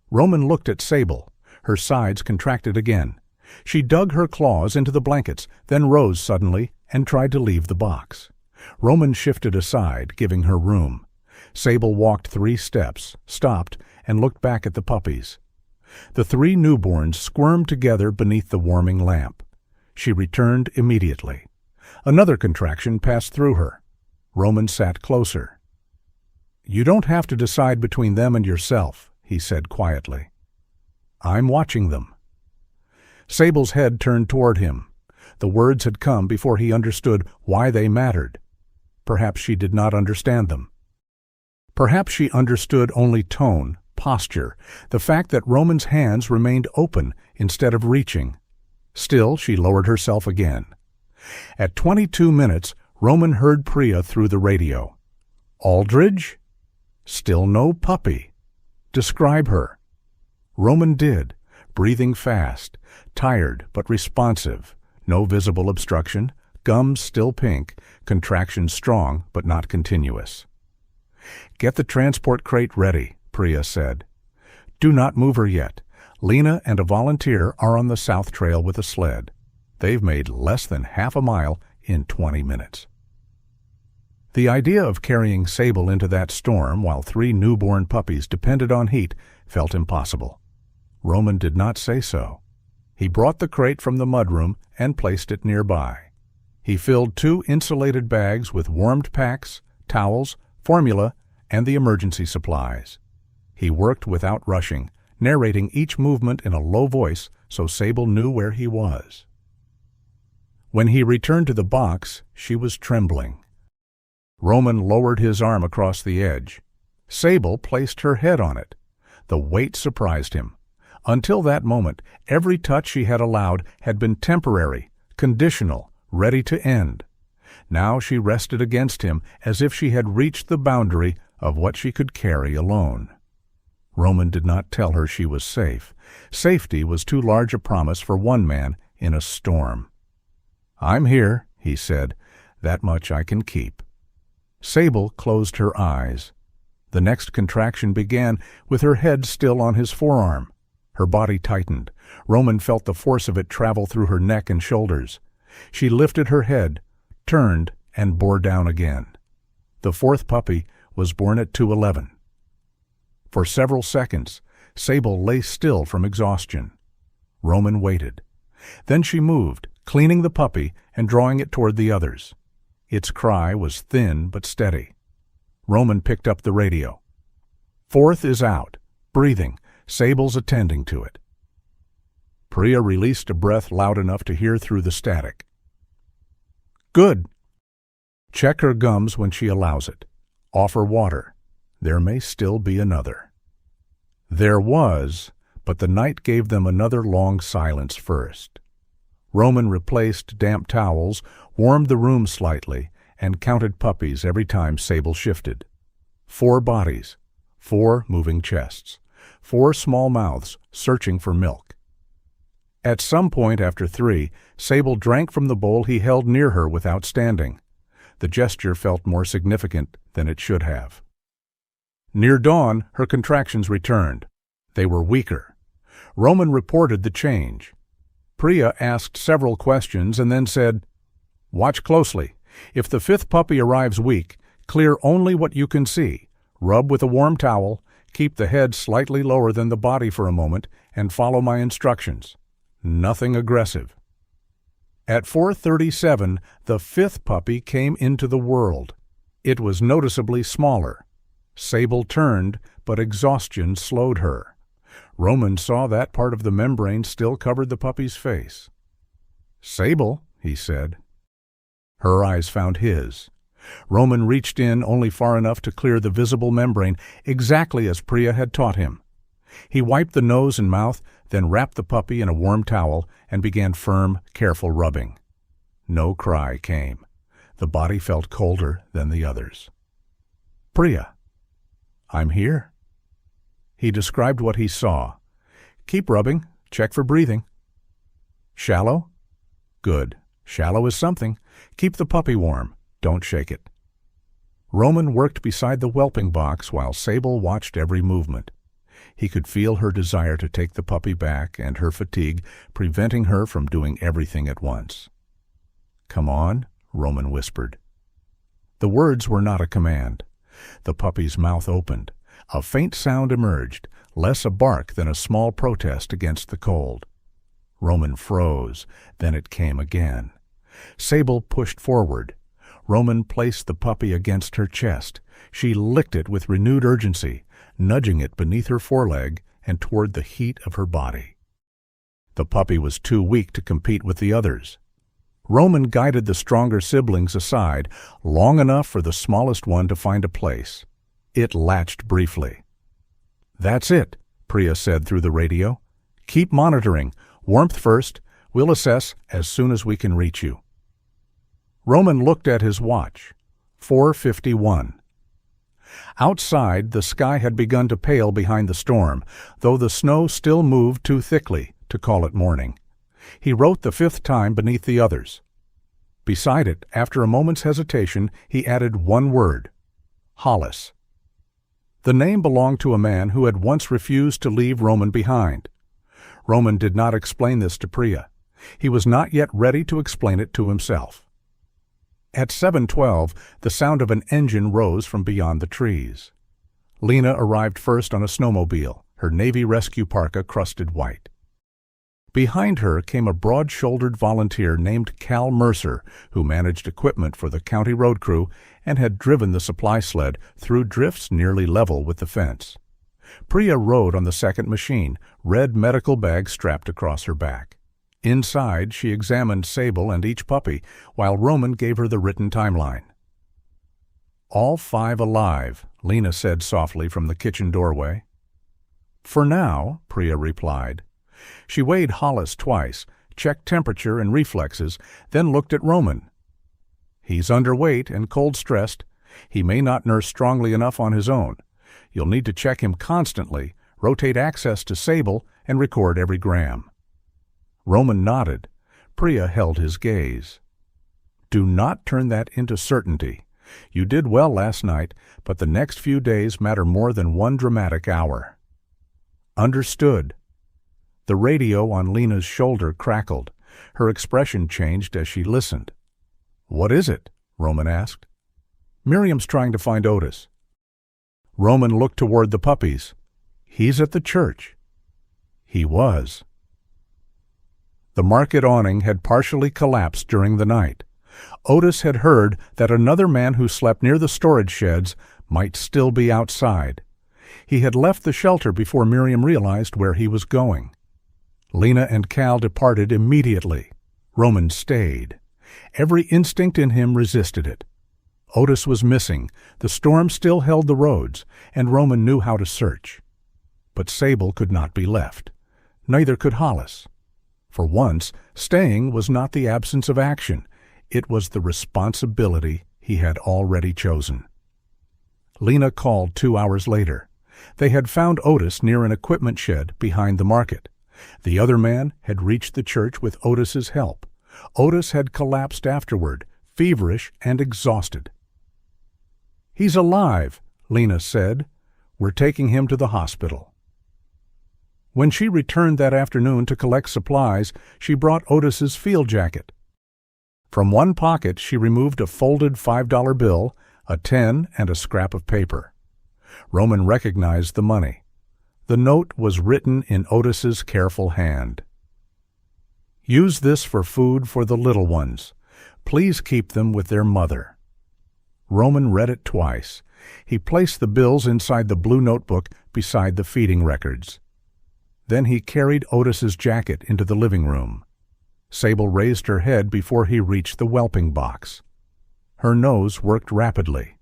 [SPEAKER 1] Roman looked at Sable. Her sides contracted again. She dug her claws into the blankets, then rose suddenly and tried to leave the box. Roman shifted aside, giving her room. Sable walked 3 steps, stopped, and looked back at the puppies. The 3 newborns squirmed together beneath the warming lamp. She returned immediately. Another contraction passed through her. Roman sat closer. "You don't have to decide between them and yourself," he said quietly. "I'm watching them." Sable's head turned toward him. The words had come before he understood why they mattered. Perhaps she did not understand them. Perhaps she understood only tone, posture, the fact that Roman's hands remained open instead of reaching. Still, she lowered herself again. At 22 minutes, Roman heard Priya through the radio. "Aldridge? Still no puppy. Describe her." Roman did, breathing fast, tired but responsive, no visible obstruction, gums still pink, contractions strong but not continuous. "Get the transport crate ready," Priya said. "Do not move her yet. Lena and a volunteer are on the south trail with a sled. They've made less than half a mile in 20 minutes. The idea of carrying Sable into that storm while 3 newborn puppies depended on heat felt impossible. Roman did not say so. He brought the crate from the mudroom and placed it nearby. He filled 2 insulated bags with warmed packs, towels, formula, and the emergency supplies. He worked without rushing, narrating each movement in a low voice so Sable knew where he was. When he returned to the box, she was trembling. Roman lowered his arm across the edge. Sable placed her head on it. The weight surprised him. Until that moment, every touch she had allowed had been temporary, conditional, ready to end. Now she rested against him as if she had reached the boundary of what she could carry alone. Roman did not tell her she was safe. Safety was too large a promise for one man in a storm. "I'm here," he said. "That much I can keep." Sable closed her eyes. The next contraction began with her head still on his forearm. Her body tightened. Roman felt the force of it travel through her neck and shoulders. She lifted her head, turned, and bore down again. The fourth puppy was born at 2:11. For several seconds, Sable lay still from exhaustion. Roman waited. Then she moved, cleaning the puppy and drawing it toward the others. Its cry was thin but steady. Roman picked up the radio. "Fourth is out, breathing. Sable's attending to it." Priya released a breath loud enough to hear through the static. "Good." Check her gums when she allows it. Offer water. There may still be another. There was, but the night gave them another long silence first. Roman replaced damp towels, warmed the room slightly, and counted puppies every time Sable shifted. 4 bodies, 4 moving chests, 4 small mouths searching for milk. At some point after 3, Sable drank from the bowl he held near her without standing. The gesture felt more significant than it should have. Near dawn, her contractions returned. They were weaker. Roman reported the change. Priya asked several questions and then said, "Watch closely. If the 5th puppy arrives weak, clear only what you can see. Rub with a warm towel, keep the head slightly lower than the body for a moment, and follow my instructions. Nothing aggressive." At 4:37, the 5th puppy came into the world. It was noticeably smaller. Sable turned, but exhaustion slowed her. Roman saw that part of the membrane still covered the puppy's face. "Sable," he said. Her eyes found his. Roman reached in only far enough to clear the visible membrane, exactly as Priya had taught him. He wiped the nose and mouth, then wrapped the puppy in a warm towel and began firm, careful rubbing. No cry came. The body felt colder than the others. "Priya." "I'm here." He described what he saw. "Keep rubbing. Check for breathing." "Shallow?" "Good. Shallow is something. Keep the puppy warm. Don't shake it." Roman worked beside the whelping box while Sable watched every movement. He could feel her desire to take the puppy back and her fatigue preventing her from doing everything at once. "Come on," Roman whispered. The words were not a command. The puppy's mouth opened. A faint sound emerged, less a bark than a small protest against the cold. Roman froze, then it came again. Sable pushed forward. Roman placed the puppy against her chest. She licked it with renewed urgency, nudging it beneath her foreleg and toward the heat of her body. The puppy was too weak to compete with the others. Roman guided the stronger siblings aside, long enough for the smallest one to find a place. It latched briefly. "That's it," Priya said through the radio. "Keep monitoring. Warmth first. We'll assess as soon as we can reach you." Roman looked at his watch. 4:51. Outside, the sky had begun to pale behind the storm, though the snow still moved too thickly to call it morning. He wrote the 5th time beneath the others. Beside it, after a moment's hesitation, he added one word: Hollis. The name belonged to a man who had once refused to leave Roman behind. Roman did not explain this to Priya. He was not yet ready to explain it to himself. At 7:12, the sound of an engine rose from beyond the trees. Lena arrived first on a snowmobile, her Navy rescue parka crusted white. Behind her came a broad-shouldered volunteer named Cal Mercer, who managed equipment for the county road crew and had driven the supply sled through drifts nearly level with the fence. Priya rode on the second machine, red medical bag strapped across her back. Inside, she examined Sable and each puppy, while Roman gave her the written timeline. "All 5 alive," Lena said softly from the kitchen doorway. "For now," Priya replied. She weighed Hollis twice, checked temperature and reflexes, then looked at Roman. "He's underweight and cold-stressed. He may not nurse strongly enough on his own. You'll need to check him constantly, rotate access to Sable, and record every gram." Roman nodded. Priya held his gaze. "Do not turn that into certainty. You did well last night, but the next few days matter more than one dramatic hour." "Understood." The radio on Lena's shoulder crackled. Her expression changed as she listened. "What is it?" Roman asked. "Miriam's trying to find Otis." Roman looked toward the puppies. "He's at the church." He was. The market awning had partially collapsed during the night. Otis had heard that another man who slept near the storage sheds might still be outside. He had left the shelter before Miriam realized where he was going. Lena and Cal departed immediately. Roman stayed. Every instinct in him resisted it. Otis was missing, the storm still held the roads, and Roman knew how to search. But Sable could not be left. Neither could Hollis. For once, staying was not the absence of action. It was the responsibility he had already chosen. Lena called 2 hours later. They had found Otis near an equipment shed behind the market. The other man had reached the church with Otis's help. Otis had collapsed afterward, feverish and exhausted. "He's alive," Lena said. "We're taking him to the hospital." When she returned that afternoon to collect supplies, she brought Otis's field jacket. From one pocket she removed a folded $5 bill, a 10, and a scrap of paper. Roman recognized the money. The note was written in Otis's careful hand. "Use this for food for the little ones. Please keep them with their mother." Roman read it twice. He placed the bills inside the blue notebook beside the feeding records. Then he carried Otis's jacket into the living room. Sable raised her head before he reached the whelping box. Her nose worked rapidly.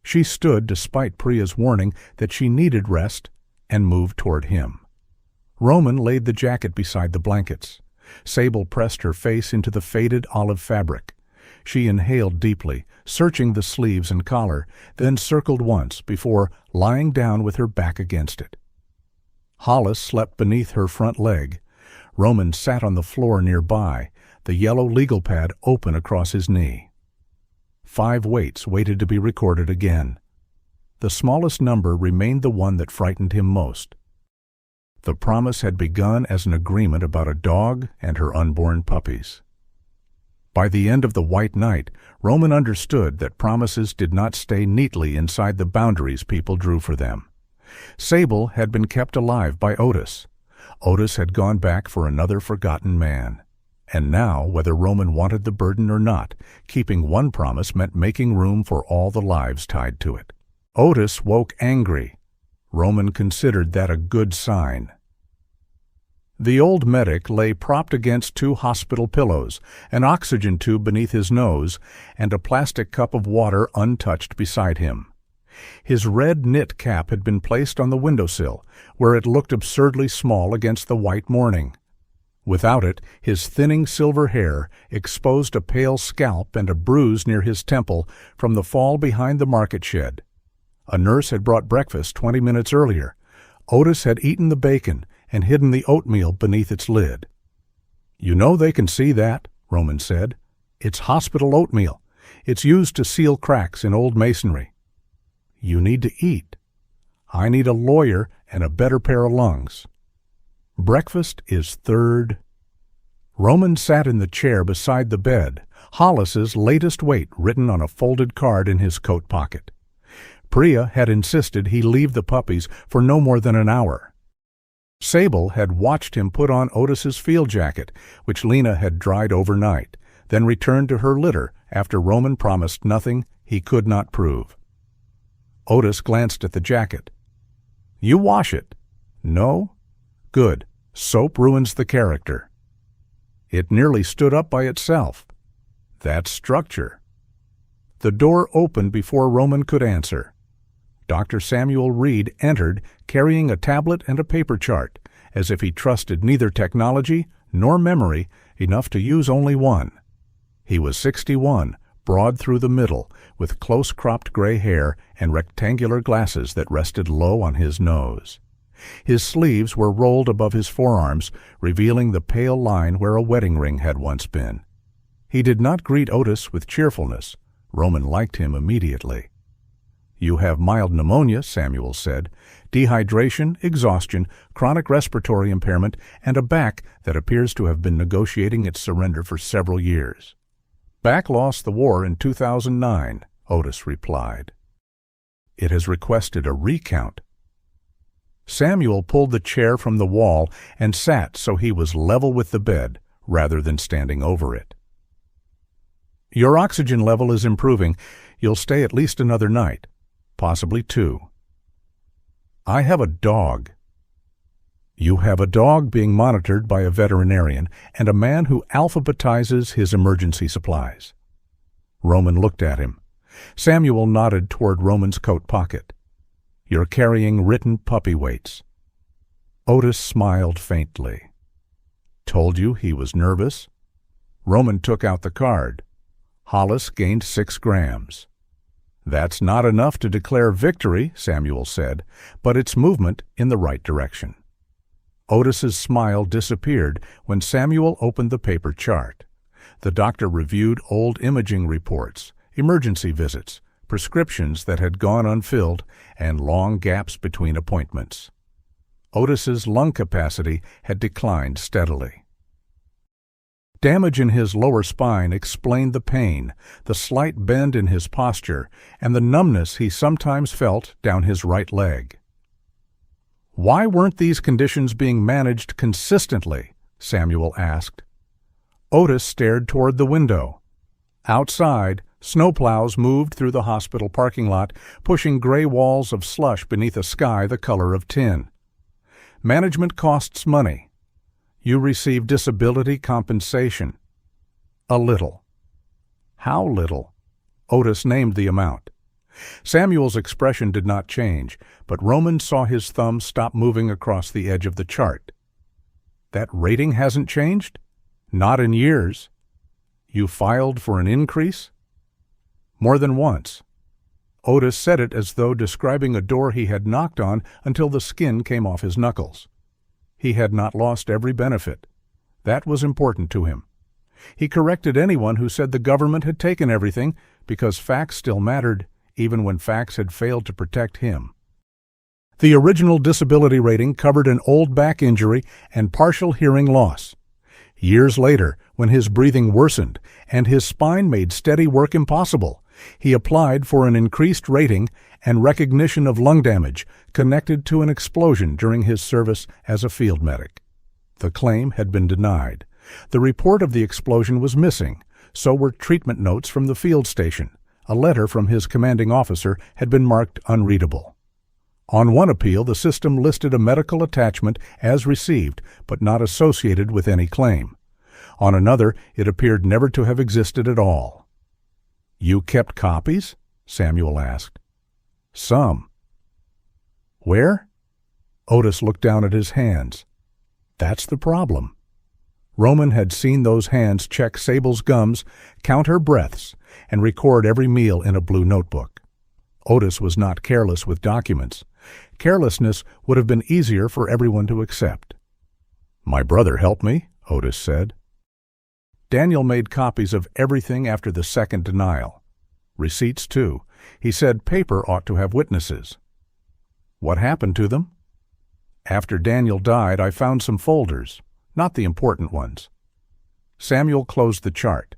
[SPEAKER 1] She stood despite Priya's warning that she needed rest and moved toward him. Roman laid the jacket beside the blankets. Sable pressed her face into the faded olive fabric. She inhaled deeply, searching the sleeves and collar, then circled once before lying down with her back against it. Hollis slept beneath her front leg. Roman sat on the floor nearby, the yellow legal pad open across his knee. 5 weights waited to be recorded again. The smallest number remained the one that frightened him most. The promise had begun as an agreement about a dog and her unborn puppies. By the end of the white night, Roman understood that promises did not stay neatly inside the boundaries people drew for them. Sable had been kept alive by Otis. Otis had gone back for another forgotten man. And now, whether Roman wanted the burden or not, keeping one promise meant making room for all the lives tied to it. Otis woke angry. Roman considered that a good sign. The old medic lay propped against 2 hospital pillows, an oxygen tube beneath his nose, and a plastic cup of water untouched beside him. His red knit cap had been placed on the windowsill, where it looked absurdly small against the white morning. Without it, his thinning silver hair exposed a pale scalp and a bruise near his temple from the fall behind the market shed. A nurse had brought breakfast 20 minutes earlier. Otis had eaten the bacon and hidden the oatmeal beneath its lid. "You know they can see that," Roman said. "It's hospital oatmeal. It's used to seal cracks in old masonry." "You need to eat." "I need a lawyer and a better pair of lungs." "Breakfast is third." Roman sat in the chair beside the bed, Hollis's latest weight written on a folded card in his coat pocket. Priya had insisted he leave the puppies for no more than an hour. Sable had watched him put on Otis's field jacket, which Lena had dried overnight, then returned to her litter after Roman promised nothing he could not prove. Otis glanced at the jacket. "You wash it." "No?" "Good. Soap ruins the character." "It nearly stood up by itself." "That's structure." The door opened before Roman could answer. Dr. Samuel Reed entered, carrying a tablet and a paper chart, as if he trusted neither technology nor memory enough to use only one. He was 61, broad through the middle, with close-cropped gray hair and rectangular glasses that rested low on his nose. His sleeves were rolled above his forearms, revealing the pale line where a wedding ring had once been. He did not greet Otis with cheerfulness. Roman liked him immediately. "You have mild pneumonia," Samuel said, "dehydration, exhaustion, chronic respiratory impairment, and a back that appears to have been negotiating its surrender for several years." "Back lost the war in 2009, Otis replied. "It has requested a recount." Samuel pulled the chair from the wall and sat so he was level with the bed rather than standing over it. "Your oxygen level is improving. You'll stay at least another night, possibly 2. "I have a dog." "You have a dog being monitored by a veterinarian and a man who alphabetizes his emergency supplies." Roman looked at him. Samuel nodded toward Roman's coat pocket. "You're carrying written puppy weights." Otis smiled faintly. "Told you he was nervous?" Roman took out the card. Hollis gained 6 grams. "That's not enough to declare victory," Samuel said, "but it's movement in the right direction." Otis's smile disappeared when Samuel opened the paper chart. The doctor reviewed old imaging reports, emergency visits, prescriptions that had gone unfilled, and long gaps between appointments. Otis's lung capacity had declined steadily. Damage in his lower spine explained the pain, the slight bend in his posture, and the numbness he sometimes felt down his right leg. "Why weren't these conditions being managed consistently?" Samuel asked. Otis stared toward the window. Outside, snowplows moved through the hospital parking lot, pushing gray walls of slush beneath a sky the color of tin. "Management costs money. You receive disability compensation." "A little." "How little?" Otis named the amount. Samuel's expression did not change, but Roman saw his thumb stop moving across the edge of the chart. "That rating hasn't changed?" "Not in years." "You filed for an increase?" "More than once." Otis said it as though describing a door he had knocked on until the skin came off his knuckles. He had not lost every benefit. That was important to him. He corrected anyone who said the government had taken everything because facts still mattered, even when facts had failed to protect him. The original disability rating covered an old back injury and partial hearing loss. Years later, when his breathing worsened and his spine made steady work impossible, he applied for an increased rating and recognition of lung damage connected to an explosion during his service as a field medic. The claim had been denied. The report of the explosion was missing, so were treatment notes from the field station. A letter from his commanding officer had been marked unreadable. On one appeal, the system listed a medical attachment as received, but not associated with any claim. On another, it appeared never to have existed at all. "You kept copies?" Samuel asked. "Some." "Where?" Otis looked down at his hands. "That's the problem." Roman had seen those hands check Sable's gums, count her breaths, and record every meal in a blue notebook. Otis was not careless with documents. Carelessness would have been easier for everyone to accept. "My brother helped me," Otis said. Daniel made copies of everything after the second denial. Receipts, too. He said paper ought to have witnesses. "What happened to them?" "After Daniel died, I found some folders, not the important ones." Samuel closed the chart.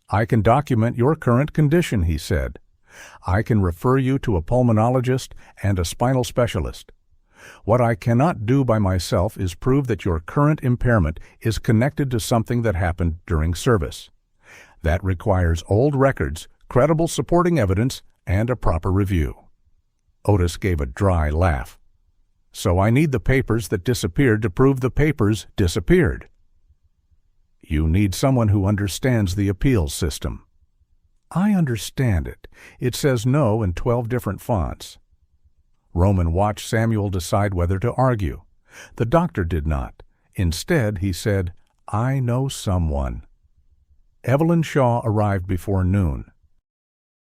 [SPEAKER 1] "I can document your current condition," he said. "I can refer you to a pulmonologist and a spinal specialist. What I cannot do by myself is prove that your current impairment is connected to something that happened during service. That requires old records, credible supporting evidence, and a proper review." Otis gave a dry laugh. "So I need the papers that disappeared to prove the papers disappeared." "You need someone who understands the appeals system." "I understand it. It says no in 12 different fonts." Roman watched Samuel decide whether to argue. The doctor did not. Instead, he said, "I know someone." Evelyn Shaw arrived before noon.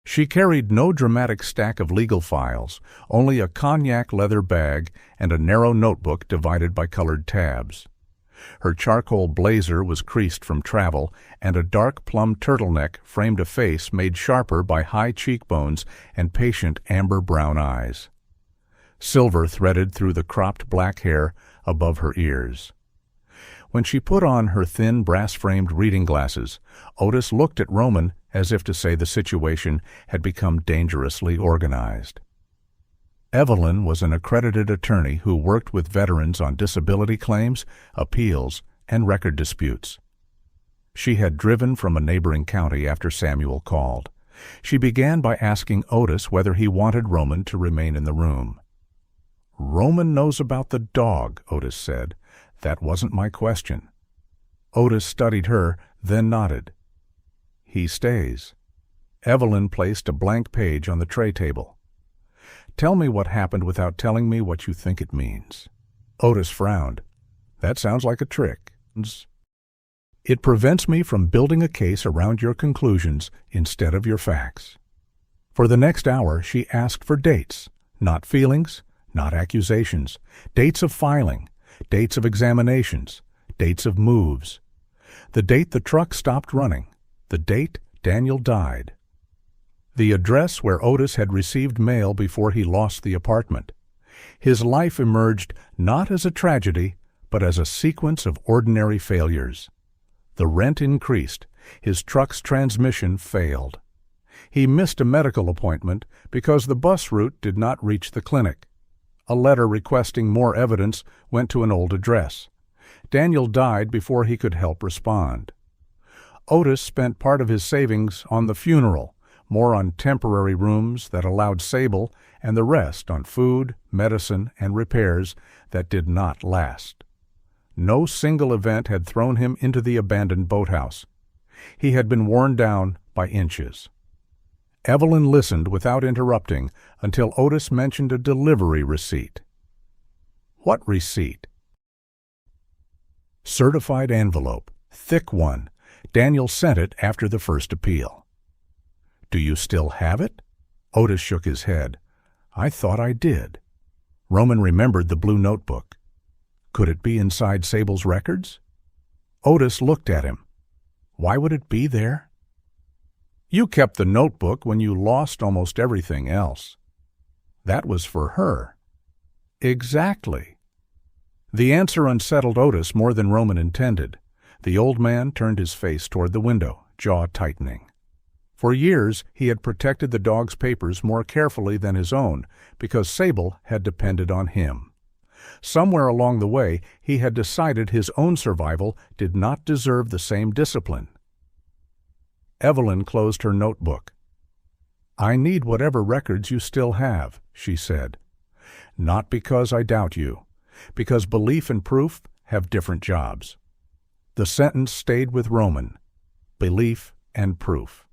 [SPEAKER 1] She carried no dramatic stack of legal files, only a cognac leather bag and a narrow notebook divided by colored tabs. Her charcoal blazer was creased from travel, and a dark plum turtleneck framed a face made sharper by high cheekbones and patient amber-brown eyes. Silver threaded through the cropped black hair above her ears. When she put on her thin brass-framed reading glasses, Otis looked at Roman as if to say the situation had become dangerously organized. Evelyn was an accredited attorney who worked with veterans on disability claims, appeals, and record disputes. She had driven from a neighboring county after Samuel called. She began by asking Otis whether he wanted Roman to remain in the room. "Roman knows about the dog," Otis said. "That wasn't my question." Otis studied her, then nodded. "He stays." Evelyn placed a blank page on the tray table. "Tell me what happened without telling me what you think it means." Otis frowned. "That sounds like a trick." "It prevents me from building a case around your conclusions instead of your facts." For the next hour she asked for dates, not feelings, not accusations, dates of filing, dates of examinations, dates of moves. The date the truck stopped running, the date Daniel died. The address where Otis had received mail before he lost the apartment. His life emerged not as a tragedy, but as a sequence of ordinary failures. The rent increased. His truck's transmission failed. He missed a medical appointment because the bus route did not reach the clinic. A letter requesting more evidence went to an old address. Daniel died before he could help respond. Otis spent part of his savings on the funeral, more on temporary rooms that allowed Sable, and the rest on food, medicine, and repairs that did not last. No single event had thrown him into the abandoned boathouse. He had been worn down by inches. Evelyn listened without interrupting until Otis mentioned a delivery receipt. "What receipt?" "Certified envelope, thick one. Daniel sent it after the first appeal." "Do you still have it?" Otis shook his head. "I thought I did." Roman remembered the blue notebook. Could it be inside Sable's records? Otis looked at him. Why would it be there? "You kept the notebook when you lost almost everything else." "That was for her." "Exactly." The answer unsettled Otis more than Roman intended. The old man turned his face toward the window, jaw tightening. For years he had protected the dog's papers more carefully than his own because Sable had depended on him. Somewhere along the way he had decided his own survival did not deserve the same discipline. Evelyn closed her notebook. "I need whatever records you still have," she said. "Not because I doubt you, because belief and proof have different jobs." The sentence stayed with Roman. Belief and proof.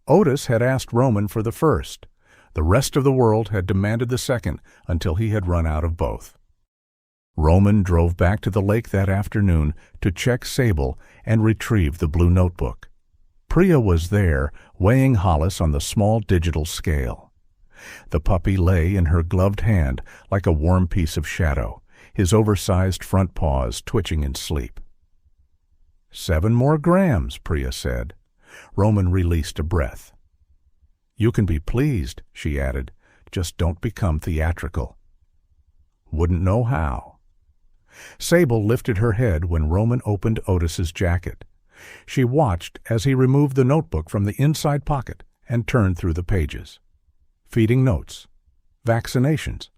[SPEAKER 1] Otis had asked Roman for the first. The rest of the world had demanded the second until he had run out of both. Roman drove back to the lake that afternoon to check Sable and retrieve the blue notebook. Priya was there, weighing Hollis on the small digital scale. The puppy lay in her gloved hand like a warm piece of shadow, his oversized front paws twitching in sleep. 7 more grams, Priya said. Roman released a breath. "You can be pleased," she added. "Just don't become theatrical." "Wouldn't know how." Sable lifted her head when Roman opened Otis's jacket. She watched as he removed the notebook from the inside pocket and turned through the pages. Feeding notes. Vaccinations.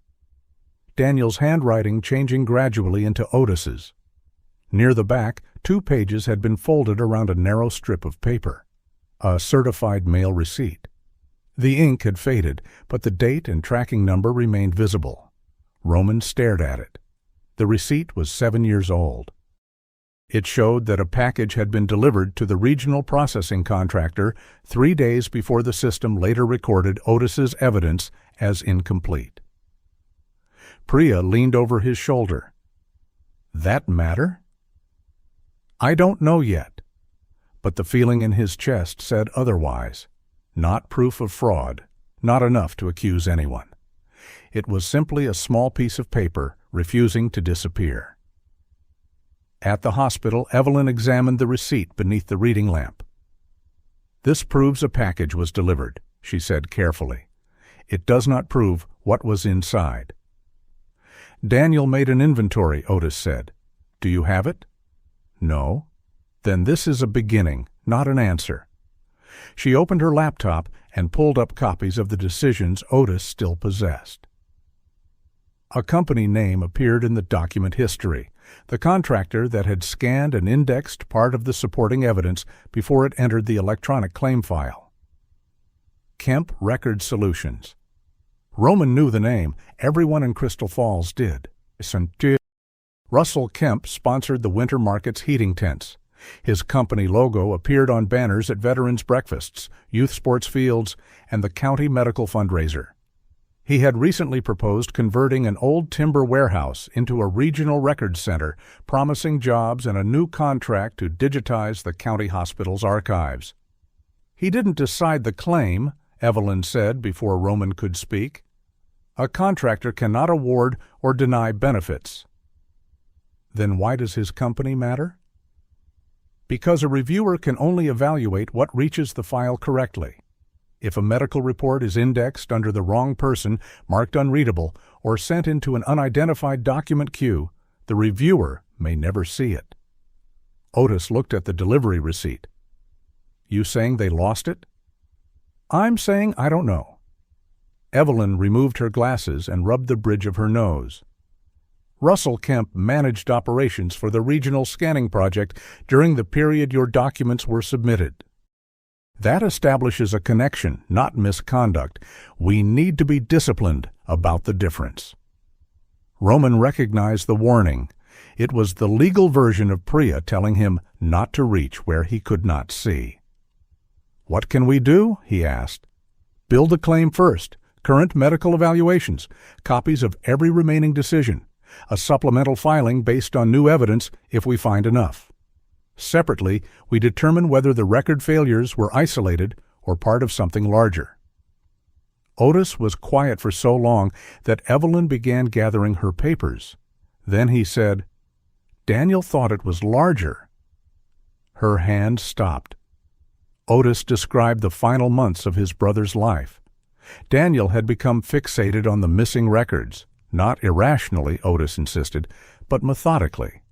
[SPEAKER 1] Daniel's handwriting changing gradually into Otis's. Near the back, 2 pages had been folded around a narrow strip of paper. A certified mail receipt. The ink had faded, but the date and tracking number remained visible. Roman stared at it. The receipt was 7 years old. It showed that a package had been delivered to the regional processing contractor 3 days before the system later recorded Otis's evidence as incomplete. Priya leaned over his shoulder. "That matter?" "I don't know yet." But the feeling in his chest said otherwise. Not proof of fraud, not enough to accuse anyone. It was simply a small piece of paper refusing to disappear. At the hospital, Evelyn examined the receipt beneath the reading lamp. "This proves a package was delivered," she said carefully. "It does not prove what was inside." "Daniel made an inventory," Otis said. "Do you have it?" "No." "Then this is a beginning, not an answer." She opened her laptop and pulled up copies of the decisions Otis still possessed. A company name appeared in the document history, the contractor that had scanned and indexed part of the supporting evidence before it entered the electronic claim file. Kemp Record Solutions. Roman knew the name. Everyone in Crystal Falls did. Russell Kemp sponsored the winter market's heating tents. His company logo appeared on banners at veterans' breakfasts, youth sports fields, and the county medical fundraiser. He had recently proposed converting an old timber warehouse into a regional records center, promising jobs and a new contract to digitize the county hospital's archives. "He didn't decide the claim," Evelyn said before Roman could speak. "A contractor cannot award or deny benefits." "Then why does his company matter?" "Because a reviewer can only evaluate what reaches the file correctly. If a medical report is indexed under the wrong person, marked unreadable, or sent into an unidentified document queue, the reviewer may never see it." Otis looked at the delivery receipt. "You saying they lost it?" "I'm saying I don't know." Evelyn removed her glasses and rubbed the bridge of her nose. "Russell Kemp managed operations for the regional scanning project during the period your documents were submitted. That establishes a connection, not misconduct. We need to be disciplined about the difference." Roman recognized the warning. It was the legal version of Priya telling him not to reach where he could not see. "What can we do?" he asked. "Build a claim first, current medical evaluations, copies of every remaining decision, a supplemental filing based on new evidence if we find enough. Separately, we determine whether the record failures were isolated or part of something larger." Otis was quiet for so long that Evelyn began gathering her papers. Then he said, "Daniel thought it was larger." Her hand stopped. Otis described the final months of his brother's life. Daniel had become fixated on the missing records, not irrationally, Otis insisted, but methodically.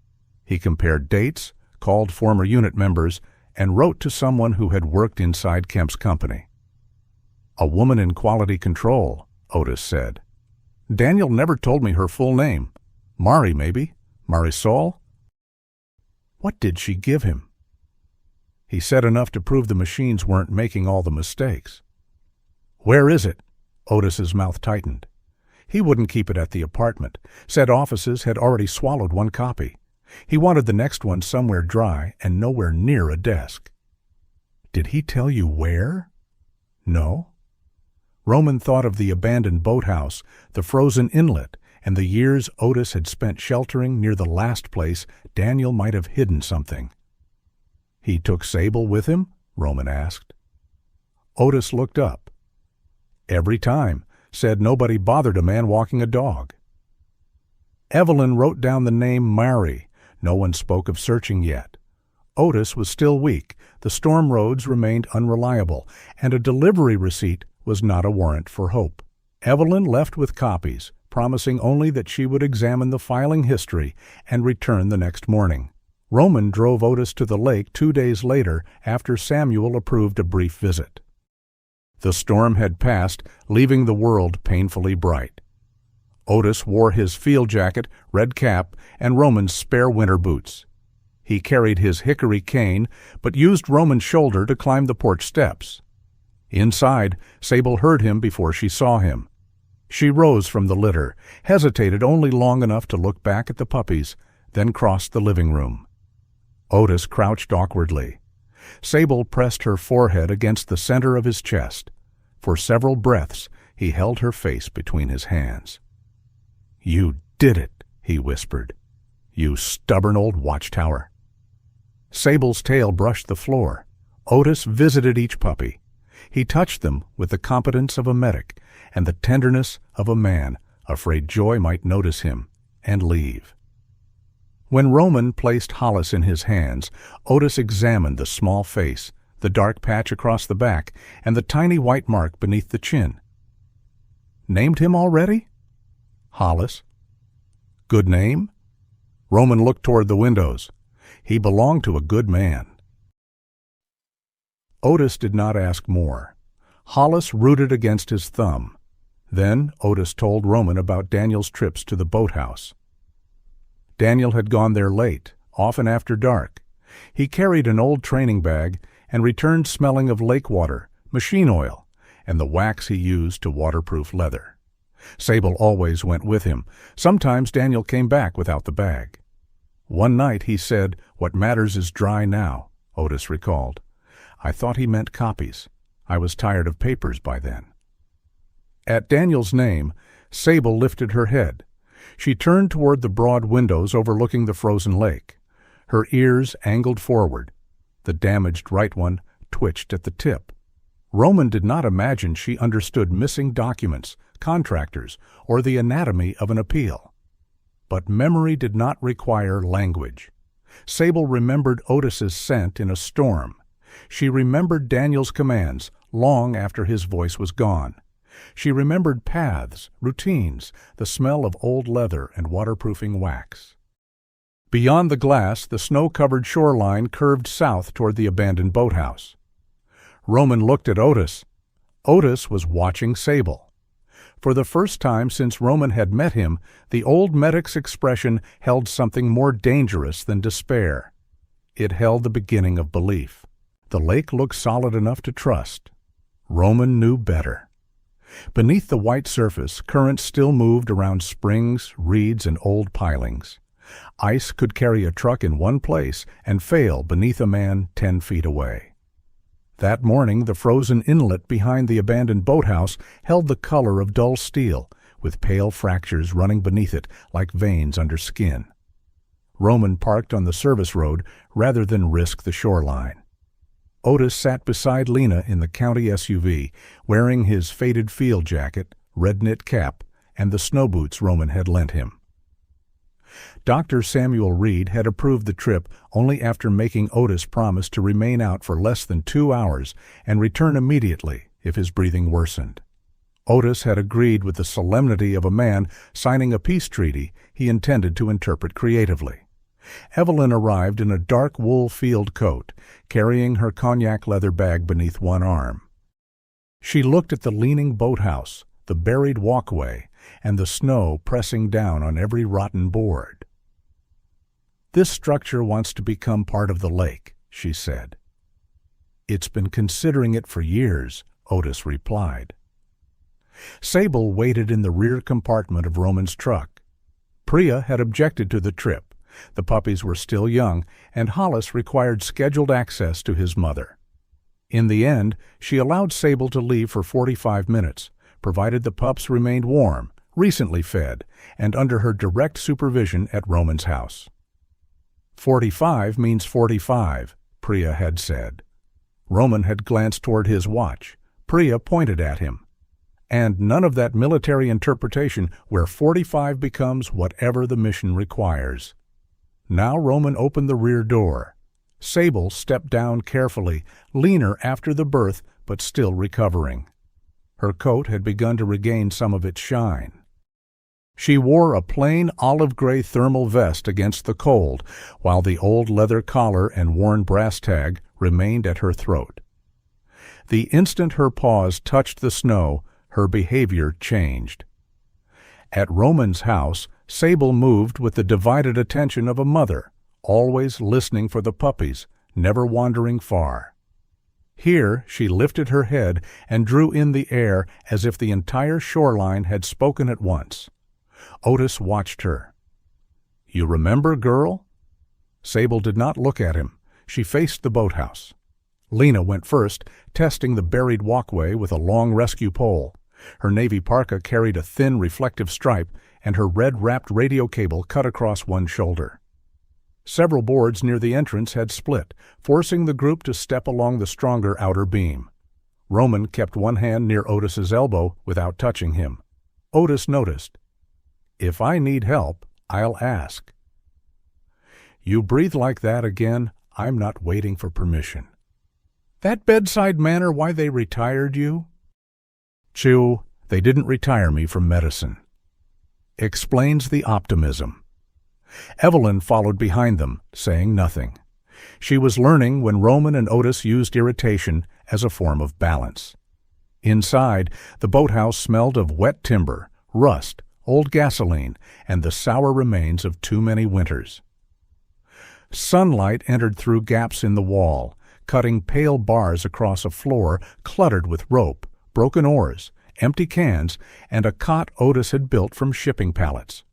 [SPEAKER 1] He compared dates, called former unit members, and wrote to someone who had worked inside Kemp's company. "A woman in quality control," Otis said. "Daniel never told me her full name. Mari, maybe? Marisol?" "What did she give him?" "He said enough to prove the machines weren't making all the mistakes." "Where is it?" Otis's mouth tightened. He wouldn't keep it at the apartment. Said offices had already swallowed one copy. He wanted the next one somewhere dry and nowhere near a desk. "Did he tell you where?" "No." Roman thought of the abandoned boathouse, the frozen inlet, and the years Otis had spent sheltering near the last place Daniel might have hidden something. "He took Sable with him?" Roman asked. Otis looked up. "Every time. Said nobody bothered a man walking a dog." Evelyn wrote down the name Mari. No one spoke of searching yet. Otis was still weak, the storm roads remained unreliable, and a delivery receipt was not a warrant for hope. Evelyn left with copies, promising only that she would examine the filing history and return the next morning. Roman drove Otis to the lake 2 days later after Samuel approved a brief visit. The storm had passed, leaving the world painfully bright. Otis wore his field jacket, red cap, and Roman's spare winter boots. He carried his hickory cane, but used Roman's shoulder to climb the porch steps. Inside, Sable heard him before she saw him. She rose from the litter, hesitated only long enough to look back at the puppies, then crossed the living room. Otis crouched awkwardly. Sable pressed her forehead against the center of his chest. For several breaths, he held her face between his hands. "You did it," he whispered. "You stubborn old watchtower." Sable's tail brushed the floor. Otis visited each puppy. He touched them with the competence of a medic and the tenderness of a man afraid Joy might notice him and leave. When Roman placed Hollis in his hands, Otis examined the small face, the dark patch across the back, and the tiny white mark beneath the chin. "Named him already?" "Hollis." "Good name?" Roman looked toward the windows. He belonged to a good man. Otis did not ask more. Hollis rooted against his thumb. Then Otis told Roman about Daniel's trips to the boathouse. Daniel had gone there late, often after dark. He carried an old training bag and returned smelling of lake water, machine oil, and the wax he used to waterproof leather. Sable always went with him. Sometimes Daniel came back without the bag. One night he said, "What matters is dry now," Otis recalled. "I thought he meant copies. I was tired of papers by then." At Daniel's name, Sable lifted her head. She turned toward the broad windows overlooking the frozen lake. Her ears angled forward. The damaged right one twitched at the tip. Roman did not imagine she understood missing documents, contractors, or the anatomy of an appeal. But memory did not require language. Sable remembered Otis's scent in a storm. She remembered Daniel's commands long after his voice was gone. She remembered paths, routines, the smell of old leather and waterproofing wax. Beyond the glass, the snow-covered shoreline curved south toward the abandoned boathouse. Roman looked at Otis. Otis was watching Sable. For the first time since Roman had met him, the old medic's expression held something more dangerous than despair. It held the beginning of belief. The lake looked solid enough to trust. Roman knew better. Beneath the white surface, currents still moved around springs, reeds, and old pilings. Ice could carry a truck in one place and fail beneath a man 10 feet away. That morning, the frozen inlet behind the abandoned boathouse held the color of dull steel, with pale fractures running beneath it like veins under skin. Roman parked on the service road rather than risk the shoreline. Otis sat beside Lena in the county SUV, wearing his faded field jacket, red knit cap, and the snow boots Roman had lent him. Dr. Samuel Reed had approved the trip only after making Otis promise to remain out for less than 2 hours and return immediately if his breathing worsened. Otis had agreed with the solemnity of a man signing a peace treaty he intended to interpret creatively. Evelyn arrived in a dark wool field coat, carrying her cognac leather bag beneath one arm. She looked at the leaning boathouse, the buried walkway, and the snow pressing down on every rotten board. "This structure wants to become part of the lake," she said. "It's been considering it for years," Otis replied. Sable waited in the rear compartment of Roman's truck. Priya had objected to the trip. The puppies were still young, and Hollis required scheduled access to his mother. In the end, she allowed Sable to leave for 45 minutes, provided the pups remained warm, recently fed, and under her direct supervision at Roman's house. 45 means 45, Priya had said. Roman had glanced toward his watch. Priya pointed at him. And none of that military interpretation where 45 becomes whatever the mission requires. Now Roman opened the rear door. Sable stepped down carefully, leaner after the birth, but still recovering. Her coat had begun to regain some of its shine. She wore a plain olive-gray thermal vest against the cold, while the old leather collar and worn brass tag remained at her throat. The instant her paws touched the snow, her behavior changed. At Roman's house, Sable moved with the divided attention of a mother, always listening for the puppies, never wandering far. Here she lifted her head and drew in the air as if the entire shoreline had spoken at once. Otis watched her. "You remember, girl?" Sable did not look at him. She faced the boathouse. Lena went first, testing the buried walkway with a long rescue pole. Her navy parka carried a thin reflective stripe, and her red-wrapped radio cable cut across one shoulder. Several boards near the entrance had split, forcing the group to step along the stronger outer beam. Roman kept one hand near Otis's elbow without touching him. Otis noticed. "If I need help, I'll ask." You breathe like that again, I'm not waiting for permission. That bedside manner why they retired you? Chew, they didn't retire me from medicine. Explains the optimism. Evelyn followed behind them, saying nothing. She was learning when Roman and Otis used irritation as a form of balance. Inside, the boathouse smelled of wet timber, rust, old gasoline, and the sour remains of too many winters. Sunlight entered through gaps in the wall, cutting pale bars across a floor cluttered with rope, broken oars, empty cans, and a cot Otis had built from shipping pallets.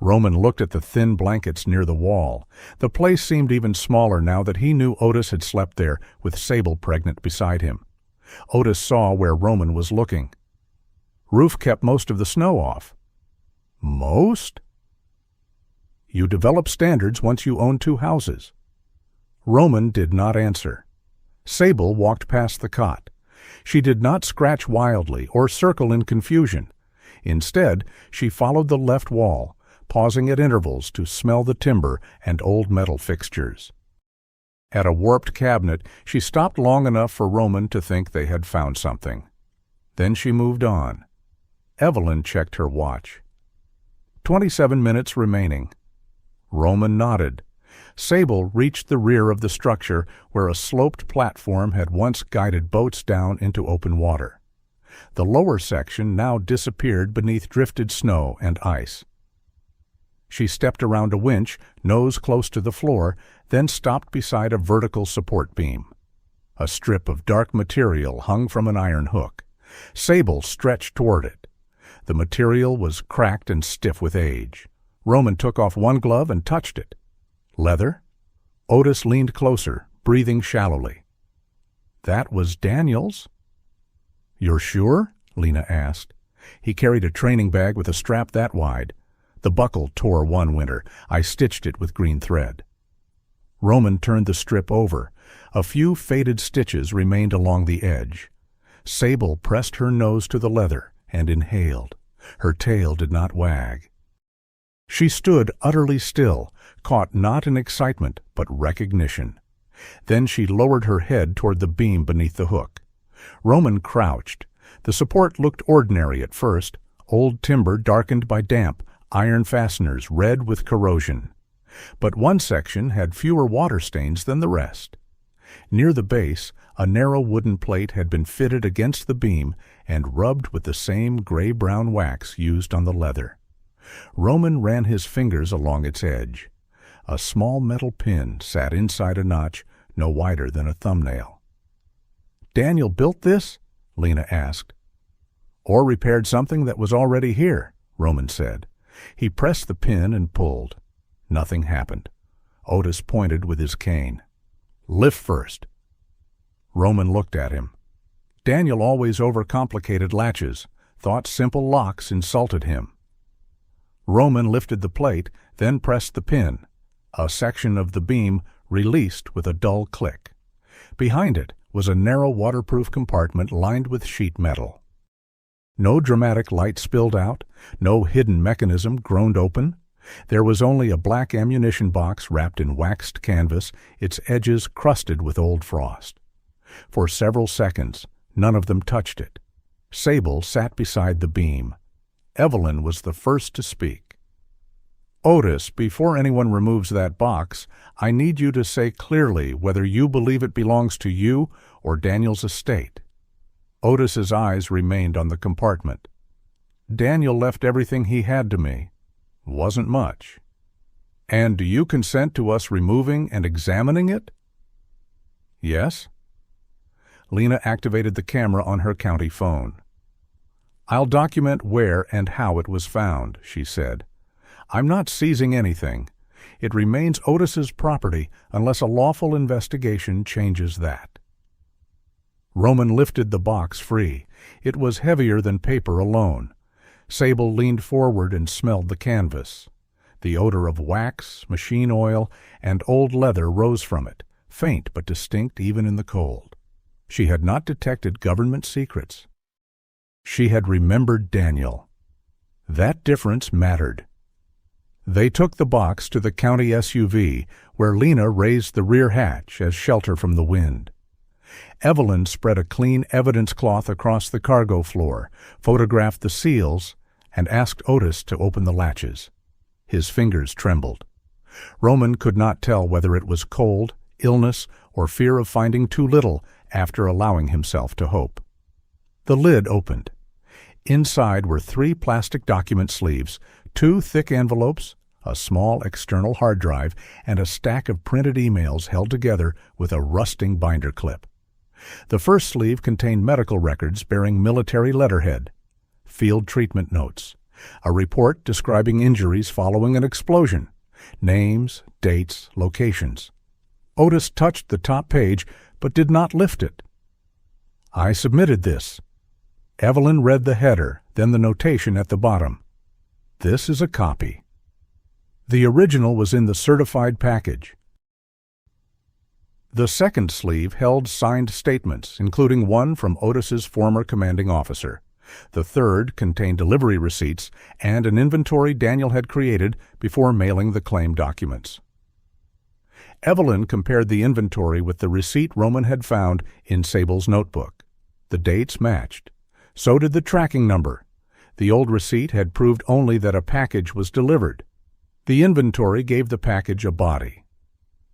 [SPEAKER 1] Roman looked at the thin blankets near the wall. The place seemed even smaller now that he knew Otis had slept there with Sable pregnant beside him. Otis saw where Roman was looking. Roof kept most of the snow off. Most? You develop standards once you own 2 houses. Roman did not answer. Sable walked past the cot. She did not scratch wildly or circle in confusion. Instead, she followed the left wall, pausing at intervals to smell the timber and old metal fixtures. At a warped cabinet, she stopped long enough for Roman to think they had found something. Then she moved on. Evelyn checked her watch. 27 minutes remaining. Roman nodded. Sable reached the rear of the structure where a sloped platform had once guided boats down into open water. The lower section now disappeared beneath drifted snow and ice. She stepped around a winch, nose close to the floor, then stopped beside a vertical support beam. A strip of dark material hung from an iron hook. Sable stretched toward it. The material was cracked and stiff with age. Roman took off one glove and touched it. Leather? Otis leaned closer, breathing shallowly. That was Daniel's? You're sure? Lena asked. He carried a training bag with a strap that wide. The buckle tore one winter. I stitched it with green thread. Roman turned the strip over. A few faded stitches remained along the edge. Sable pressed her nose to the leather and inhaled. Her tail did not wag. She stood utterly still, caught not in excitement but recognition. Then she lowered her head toward the beam beneath the hook. Roman crouched. The support looked ordinary at first, old timber darkened by damp, iron fasteners red with corrosion. But one section had fewer water stains than the rest. Near the base, a narrow wooden plate had been fitted against the beam and rubbed with the same gray-brown wax used on the leather. Roman ran his fingers along its edge. A small metal pin sat inside a notch no wider than a thumbnail. Daniel built this? Lena asked. Or repaired something that was already here, Roman said. He pressed the pin and pulled. Nothing happened. Otis pointed with his cane. Lift first. Roman looked at him. Daniel always overcomplicated latches, thought simple locks insulted him. Roman lifted the plate, then pressed the pin. A section of the beam released with a dull click. Behind it was a narrow waterproof compartment lined with sheet metal. No dramatic light spilled out, no hidden mechanism groaned open. There was only a black ammunition box wrapped in waxed canvas, its edges crusted with old frost. For several seconds, none of them touched it. Sable sat beside the beam. Evelyn was the first to speak. Otis, before anyone removes that box, I need you to say clearly whether you believe it belongs to you or Daniel's estate. Otis's eyes remained on the compartment. Daniel left everything he had to me. Wasn't much. And do you consent to us removing and examining it? Yes. Lena activated the camera on her county phone. I'll document where and how it was found, she said. I'm not seizing anything. It remains Otis's property unless a lawful investigation changes that. Roman lifted the box free. It was heavier than paper alone. Sable leaned forward and smelled the canvas. The odor of wax, machine oil, and old leather rose from it, faint but distinct even in the cold. She had not detected government secrets. She had remembered Daniel. That difference mattered. They took the box to the county SUV, where Lena raised the rear hatch as shelter from the wind. Evelyn spread a clean evidence cloth across the cargo floor, photographed the seals, and asked Otis to open the latches. His fingers trembled. Roman could not tell whether it was cold, illness, or fear of finding too little after allowing himself to hope. The lid opened. Inside were 3 plastic document sleeves, 2 thick envelopes, a small external hard drive, and a stack of printed emails held together with a rusting binder clip. The first sleeve contained medical records bearing military letterhead, field treatment notes, a report describing injuries following an explosion, names, dates, locations. Otis touched the top page, but did not lift it. "I submitted this." Evelyn read the header, then the notation at the bottom. "This is a copy." The original was in the certified package. The second sleeve held signed statements, including one from Otis's former commanding officer. The third contained delivery receipts and an inventory Daniel had created before mailing the claim documents. Evelyn compared the inventory with the receipt Roman had found in Sable's notebook. The dates matched. So did the tracking number. The old receipt had proved only that a package was delivered. The inventory gave the package a body.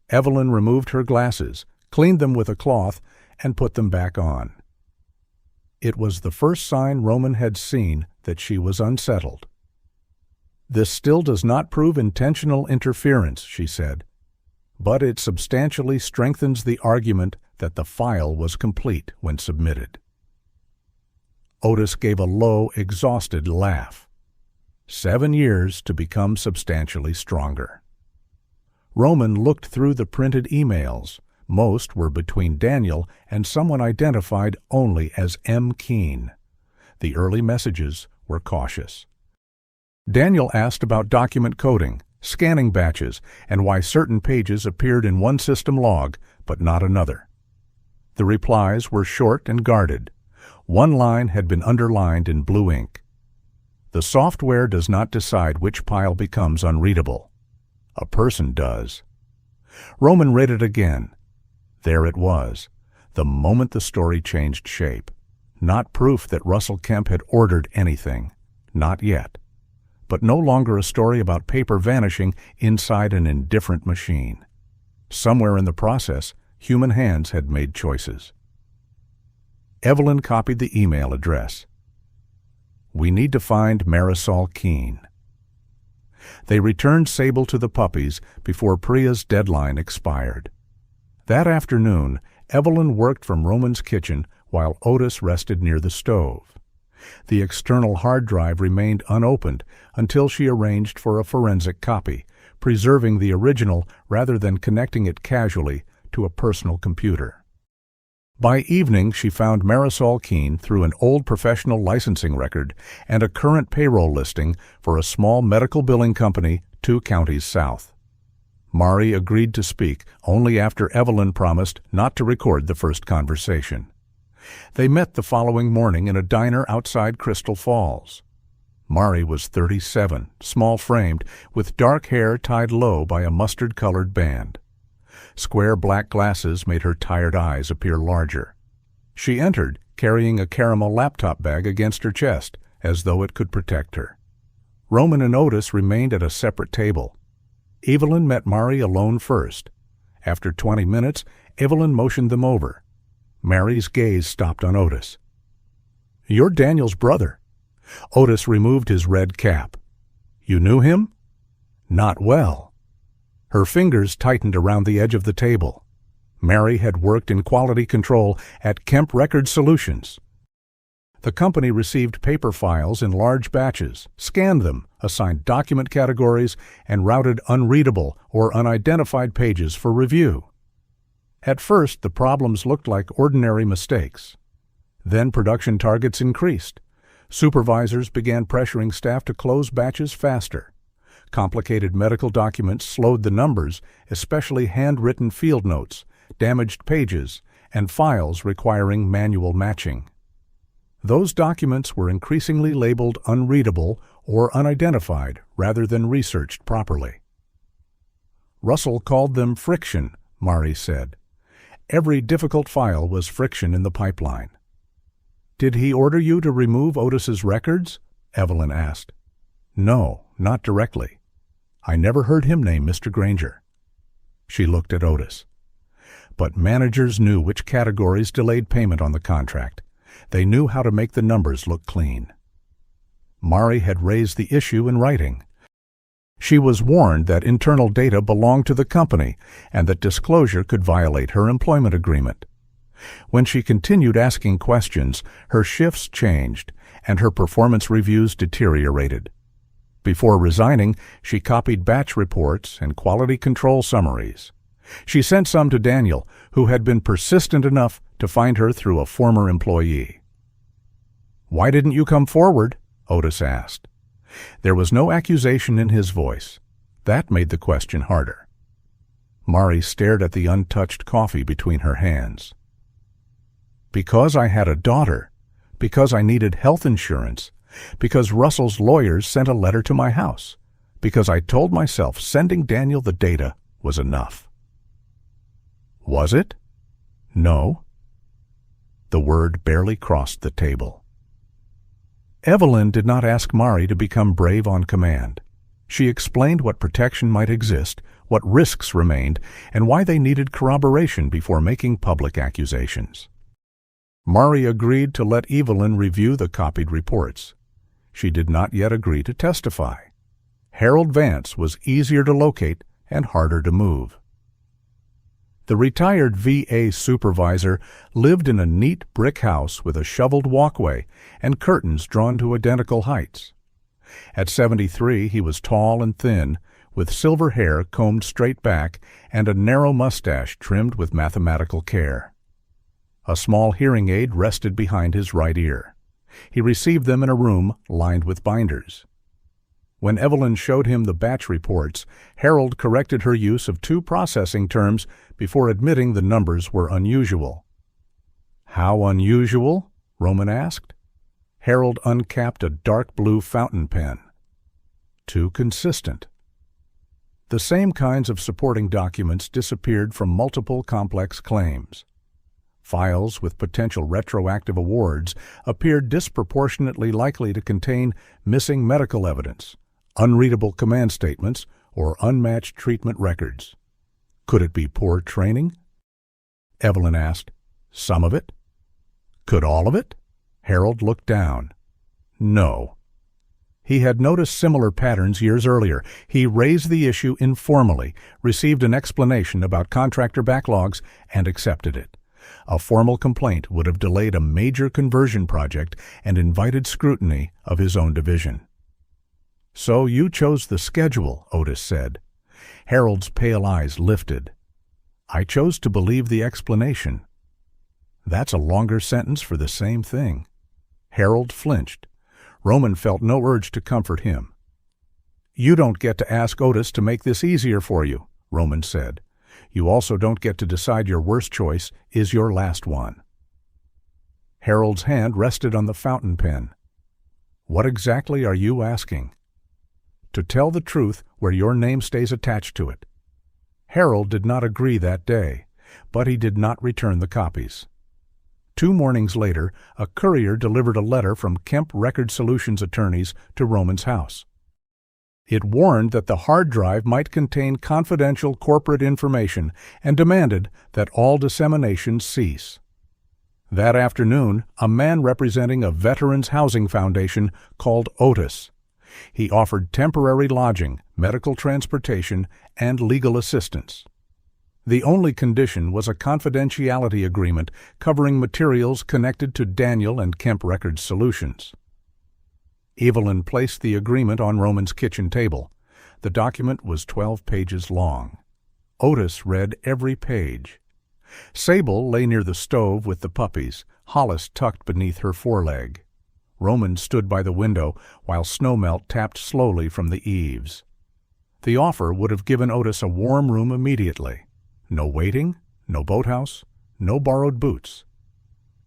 [SPEAKER 1] Evelyn removed her glasses, cleaned them with a cloth, and put them back on. It was the first sign Roman had seen that she was unsettled. "This still does not prove intentional interference," she said, "but it substantially strengthens the argument that the file was complete when submitted." Otis gave a low, exhausted laugh. 7 years to become substantially stronger. Roman looked through the printed emails. Most were between Daniel and someone identified only as M. Keene. The early messages were cautious. Daniel asked about document coding, scanning batches, and why certain pages appeared in one system log but not another. The replies were short and guarded. One line had been underlined in blue ink. "The software does not decide which pile becomes unreadable. A person does." Roman read it again. There it was, the moment the story changed shape. Not proof that Russell Kemp had ordered anything. Not yet. But no longer a story about paper vanishing inside an indifferent machine. Somewhere in the process, human hands had made choices. Evelyn copied the email address. "We need to find Marisol Keene." They returned Sable to the puppies before Priya's deadline expired. That afternoon, Evelyn worked from Roman's kitchen while Otis rested near the stove. The external hard drive remained unopened until she arranged for a forensic copy, preserving the original rather than connecting it casually to a personal computer. By evening, she found Marisol Keene through an old professional licensing record and a current payroll listing for a small medical billing company 2 counties south. Mari agreed to speak only after Evelyn promised not to record the first conversation. They met the following morning in a diner outside Crystal Falls. Mari was 37, small-framed, with dark hair tied low by a mustard-colored band. Square black glasses made her tired eyes appear larger. She entered, carrying a caramel laptop bag against her chest, as though it could protect her. Roman and Otis remained at a separate table. Evelyn met Mari alone first. After 20 minutes, Evelyn motioned them over. Mari's gaze stopped on Otis. "You're Daniel's brother." Otis removed his red cap. "You knew him?" "Not well." Her fingers tightened around the edge of the table. Mari had worked in quality control at Kemp Record Solutions. The company received paper files in large batches, scanned them, assigned document categories, and routed unreadable or unidentified pages for review. At first, the problems looked like ordinary mistakes. Then production targets increased. Supervisors began pressuring staff to close batches faster. Complicated medical documents slowed the numbers, especially handwritten field notes, damaged pages, and files requiring manual matching. Those documents were increasingly labeled unreadable or unidentified rather than researched properly. Russell called them friction, Mari said. Every difficult file was friction in the pipeline. Did he order you to remove Otis's records? Evelyn asked. No, not directly. I never heard him name Mr. Granger. She looked at Otis. But managers knew which categories delayed payment on the contract. They knew how to make the numbers look clean. Mari had raised the issue in writing. She was warned that internal data belonged to the company and that disclosure could violate her employment agreement. When she continued asking questions, her shifts changed and her performance reviews deteriorated. Before resigning, she copied batch reports and quality control summaries. She sent some to Daniel, who had been persistent enough to find her through a former employee. "Why didn't you come forward?" Otis asked. There was no accusation in his voice. That made the question harder. Mari stared at the untouched coffee between her hands. "Because I had a daughter. Because I needed health insurance. Because Russell's lawyers sent a letter to my house. Because I told myself sending Daniel the data was enough." Was it? No. The word barely crossed the table. Evelyn did not ask Mari to become brave on command. She explained what protection might exist, what risks remained, and why they needed corroboration before making public accusations. Mari agreed to let Evelyn review the copied reports. She did not yet agree to testify. Harold Vance was easier to locate and harder to move. The retired VA supervisor lived in a neat brick house with a shoveled walkway and curtains drawn to identical heights. At 73, he was tall and thin, with silver hair combed straight back and a narrow mustache trimmed with mathematical care. A small hearing aid rested behind his right ear. He received them in a room lined with binders. When Evelyn showed him the batch reports, Harold corrected her use of two processing terms before admitting the numbers were unusual. "How unusual?" Roman asked. Harold uncapped a dark blue fountain pen. "Too consistent." The same kinds of supporting documents disappeared from multiple complex claims. Files with potential retroactive awards appeared disproportionately likely to contain missing medical evidence, unreadable command statements, or unmatched treatment records. Could it be poor training? Evelyn asked. Some of it? Could all of it? Harold looked down. No. He had noticed similar patterns years earlier. He raised the issue informally, received an explanation about contractor backlogs, and accepted it. A formal complaint would have delayed a major conversion project and invited scrutiny of his own division. "So you chose the schedule," Otis said. Harold's pale eyes lifted. "I chose to believe the explanation." That's a longer sentence for the same thing. Harold flinched. Roman felt no urge to comfort him. "You don't get to ask Otis to make this easier for you," Roman said. "You also don't get to decide your worst choice is your last one." Harold's hand rested on the fountain pen. "What exactly are you asking?" "To tell the truth where your name stays attached to it." Harold did not agree that day, but he did not return the copies. 2 mornings later, a courier delivered a letter from Kemp Record Solutions attorneys to Roman's house. It warned that the hard drive might contain confidential corporate information and demanded that all dissemination cease. That afternoon, a man representing a Veterans Housing Foundation called Otis. He offered temporary lodging, medical transportation, and legal assistance. The only condition was a confidentiality agreement covering materials connected to Daniel and Kemp Record Solutions. Evelyn placed the agreement on Roman's kitchen table. The document was 12 pages long. Otis read every page. Sable lay near the stove with the puppies, Hollis tucked beneath her foreleg. Roman stood by the window while snowmelt tapped slowly from the eaves. The offer would have given Otis a warm room immediately. No waiting, no boathouse, no borrowed boots.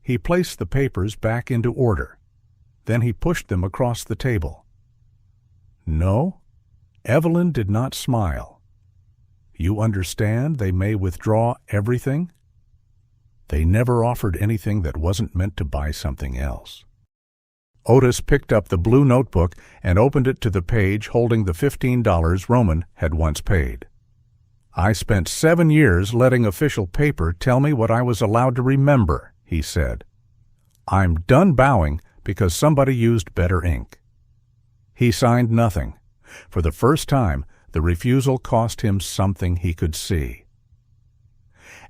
[SPEAKER 1] He placed the papers back into order. Then he pushed them across the table. No, Evelyn did not smile. You understand they may withdraw everything? They never offered anything that wasn't meant to buy something else. Otis picked up the blue notebook and opened it to the page holding the $15 Roman had once paid. I spent 7 years letting official paper tell me what I was allowed to remember, he said. I'm done bowing because somebody used better ink. He signed nothing. For the first time, the refusal cost him something he could see.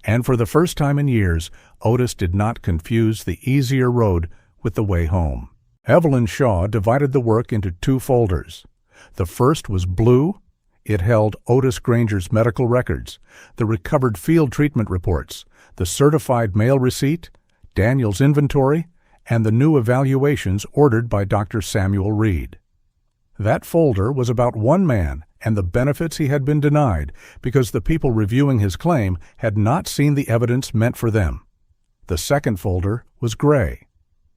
[SPEAKER 1] And for the first time in years, Otis did not confuse the easier road with the way home. Evelyn Shaw divided the work into 2 folders. The first was blue. It held Otis Granger's medical records, the recovered field treatment reports, the certified mail receipt, Daniel's inventory, and the new evaluations ordered by Dr. Samuel Reed. That folder was about one man and the benefits he had been denied because the people reviewing his claim had not seen the evidence meant for them. The second folder was gray.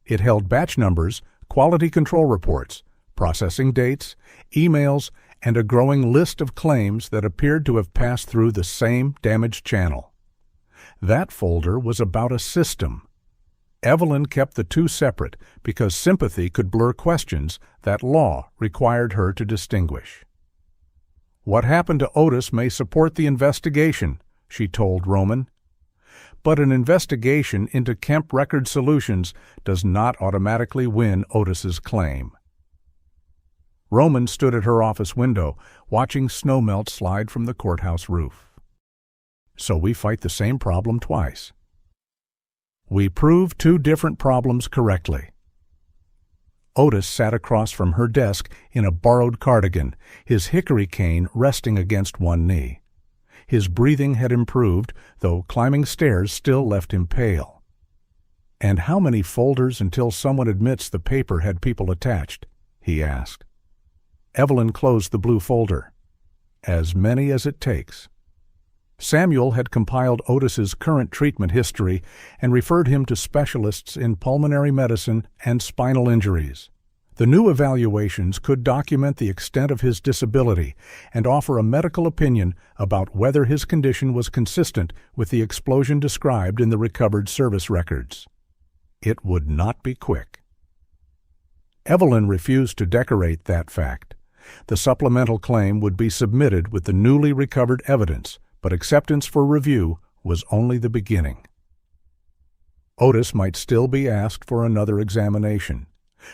[SPEAKER 1] It held batch numbers, quality control reports, processing dates, emails, and a growing list of claims that appeared to have passed through the same damaged channel. That folder was about a system. Evelyn kept the 2 separate because sympathy could blur questions that law required her to distinguish. What happened to Otis may support the investigation, she told Roman. But an investigation into Kemp Record Solutions does not automatically win Otis's claim. Roman stood at her office window, watching snowmelt slide from the courthouse roof. So we fight the same problem twice. We prove 2 different problems correctly. Otis sat across from her desk in a borrowed cardigan, his hickory cane resting against one knee. His breathing had improved, though climbing stairs still left him pale. And how many folders until someone admits the paper had people attached? He asked. Evelyn closed the blue folder. As many as it takes. Samuel had compiled Otis's current treatment history and referred him to specialists in pulmonary medicine and spinal injuries. The new evaluations could document the extent of his disability and offer a medical opinion about whether his condition was consistent with the explosion described in the recovered service records. It would not be quick. Evelyn refused to decorate that fact. The supplemental claim would be submitted with the newly recovered evidence, but acceptance for review was only the beginning. Otis might still be asked for another examination.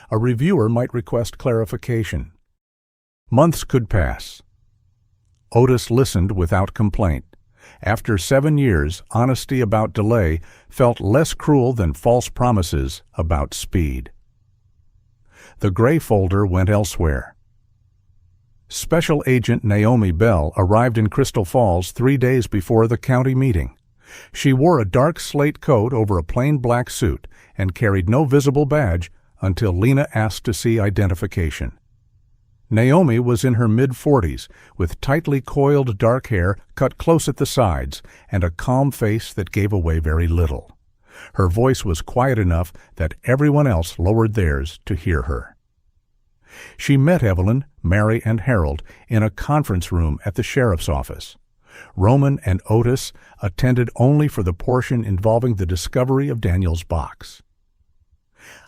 [SPEAKER 1] A reviewer might request clarification. Months could pass. Otis listened without complaint. After 7 years, honesty about delay felt less cruel than false promises about speed. The gray folder went elsewhere. Special Agent Naomi Bell arrived in Crystal Falls 3 days before the county meeting. She wore a dark slate coat over a plain black suit and carried no visible badge until Lena asked to see identification. Naomi was in her mid-40s, with tightly coiled dark hair cut close at the sides and a calm face that gave away very little. Her voice was quiet enough that everyone else lowered theirs to hear her. She met Evelyn, Mary, and Harold in a conference room at the sheriff's office. Roman and Otis attended only for the portion involving the discovery of Daniel's box.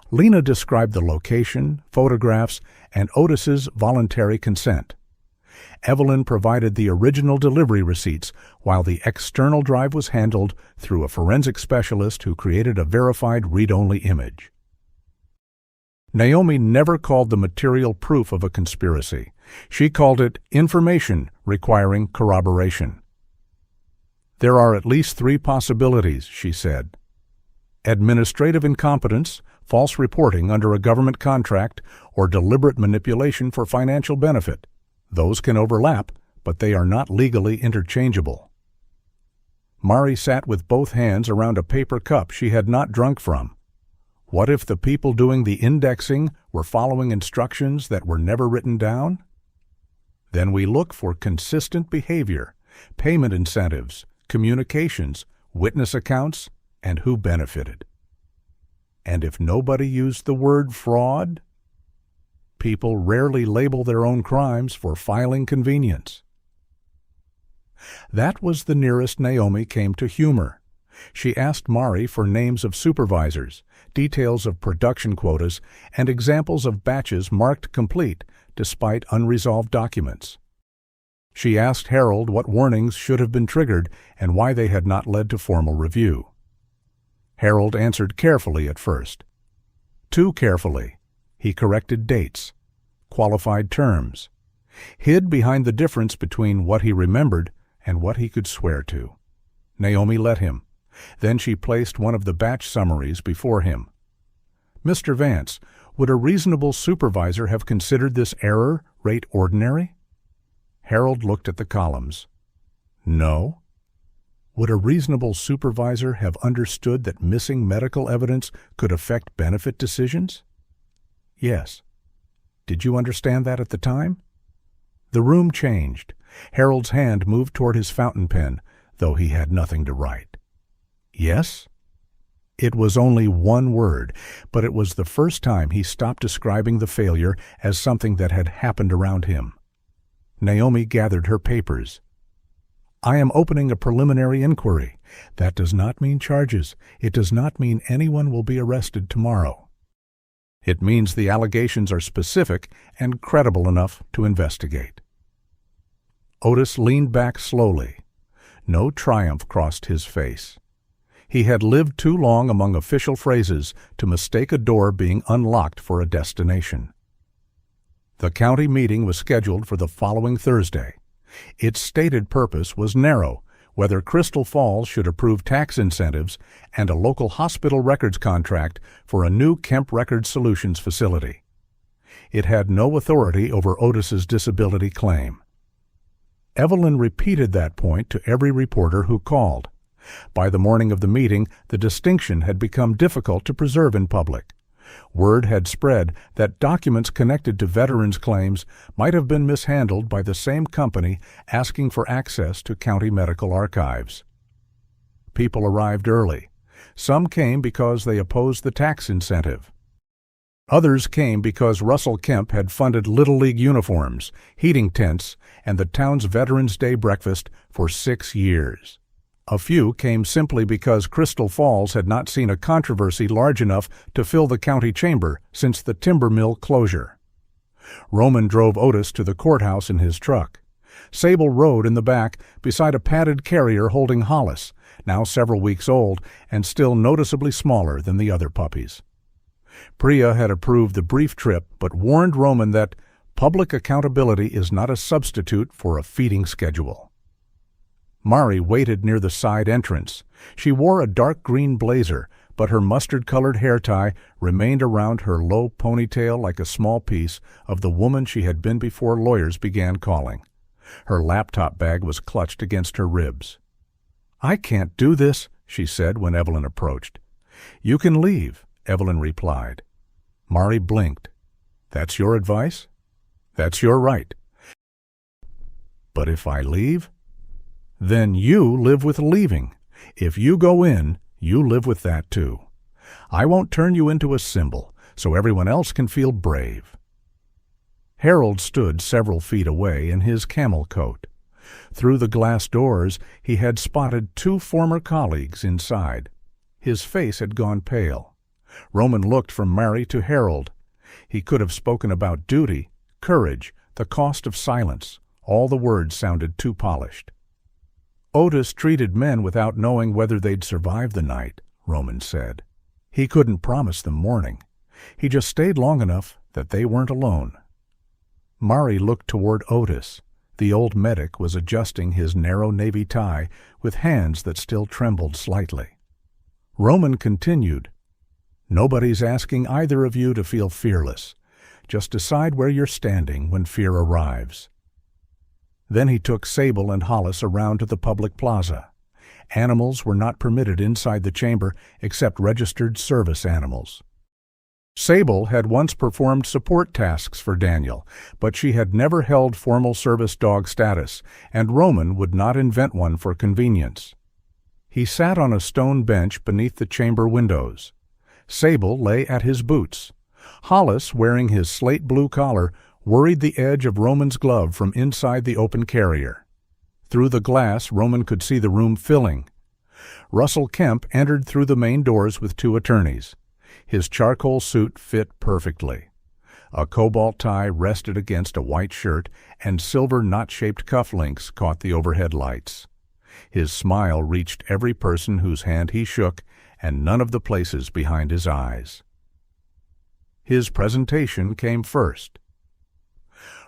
[SPEAKER 1] Lena described the location, photographs, and Otis's voluntary consent. Evelyn provided the original delivery receipts, while the external drive was handled through a forensic specialist who created a verified read-only image. Naomi never called the material proof of a conspiracy. She called it information requiring corroboration. There are at least 3 possibilities, she said. Administrative incompetence, false reporting under a government contract, or deliberate manipulation for financial benefit. Those can overlap, but they are not legally interchangeable. Mari sat with both hands around a paper cup she had not drunk from. What if the people doing the indexing were following instructions that were never written down? Then we look for consistent behavior, payment incentives, communications, witness accounts, and who benefited. And if nobody used the word fraud? People rarely label their own crimes for filing convenience. That was the nearest Naomi came to humor. She asked Mari for names of supervisors, details of production quotas, and examples of batches marked complete despite unresolved documents. She asked Harold what warnings should have been triggered and why they had not led to formal review. Harold answered carefully at first. Too carefully. He corrected dates, qualified terms, hid behind the difference between what he remembered and what he could swear to. Naomi let him. Then she placed one of the batch summaries before him. "Mr. Vance, would a reasonable supervisor have considered this error rate ordinary?" Harold looked at the columns. "No." "Would a reasonable supervisor have understood that missing medical evidence could affect benefit decisions?" "Yes." "Did you understand that at the time?" The room changed. Harold's hand moved toward his fountain pen, though he had nothing to write. "Yes?" It was only one word, but it was the first time he stopped describing the failure as something that had happened around him. Naomi gathered her papers. "I am opening a preliminary inquiry. That does not mean charges. It does not mean anyone will be arrested tomorrow. It means the allegations are specific and credible enough to investigate." Otis leaned back slowly. No triumph crossed his face. He had lived too long among official phrases to mistake a door being unlocked for a destination. The county meeting was scheduled for the following Thursday. Its stated purpose was narrow: whether Crystal Falls should approve tax incentives and a local hospital records contract for a new Kemp Records Solutions facility. It had no authority over Otis's disability claim. Evelyn repeated that point to every reporter who called. By the morning of the meeting, the distinction had become difficult to preserve in public. Word had spread that documents connected to veterans' claims might have been mishandled by the same company asking for access to county medical archives. People arrived early. Some came because they opposed the tax incentive. Others came because Russell Kemp had funded Little League uniforms, heating tents, and the town's Veterans Day breakfast for 6 years. A few came simply because Crystal Falls had not seen a controversy large enough to fill the county chamber since the timber mill closure. Roman drove Otis to the courthouse in his truck. Sable rode in the back beside a padded carrier holding Hollis, now several weeks old and still noticeably smaller than the other puppies. Priya had approved the brief trip but warned Roman that public accountability is not a substitute for a feeding schedule. Mari waited near the side entrance. She wore a dark green blazer, but her mustard-colored hair tie remained around her low ponytail like a small piece of the woman she had been before lawyers began calling. Her laptop bag was clutched against her ribs. "I can't do this," she said when Evelyn approached. "You can leave," Evelyn replied. Mari blinked. "That's your advice?" "That's your right." "But if I leave?" "Then you live with leaving. If you go in, you live with that too. I won't turn you into a symbol, so everyone else can feel brave." Harold stood several feet away in his camel coat. Through the glass doors, he had spotted 2 former colleagues inside. His face had gone pale. Roman looked from Mari to Harold. He could have spoken about duty, courage, the cost of silence. All the words sounded too polished. "Otis treated men without knowing whether they'd survive the night," Roman said. "He couldn't promise them morning. He just stayed long enough that they weren't alone." Mari looked toward Otis. The old medic was adjusting his narrow navy tie with hands that still trembled slightly. Roman continued, "Nobody's asking either of you to feel fearless. Just decide where you're standing when fear arrives." Then he took Sable and Hollis around to the public plaza. Animals were not permitted inside the chamber except registered service animals. Sable had once performed support tasks for Daniel, but she had never held formal service dog status, and Roman would not invent one for convenience. He sat on a stone bench beneath the chamber windows. Sable lay at his boots. Hollis, wearing his slate blue collar, worried the edge of Roman's glove from inside the open carrier. Through the glass, Roman could see the room filling. Russell Kemp entered through the main doors with 2 attorneys. His charcoal suit fit perfectly. A cobalt tie rested against a white shirt, and silver knot-shaped cufflinks caught the overhead lights. His smile reached every person whose hand he shook, and none of the places behind his eyes. His presentation came first.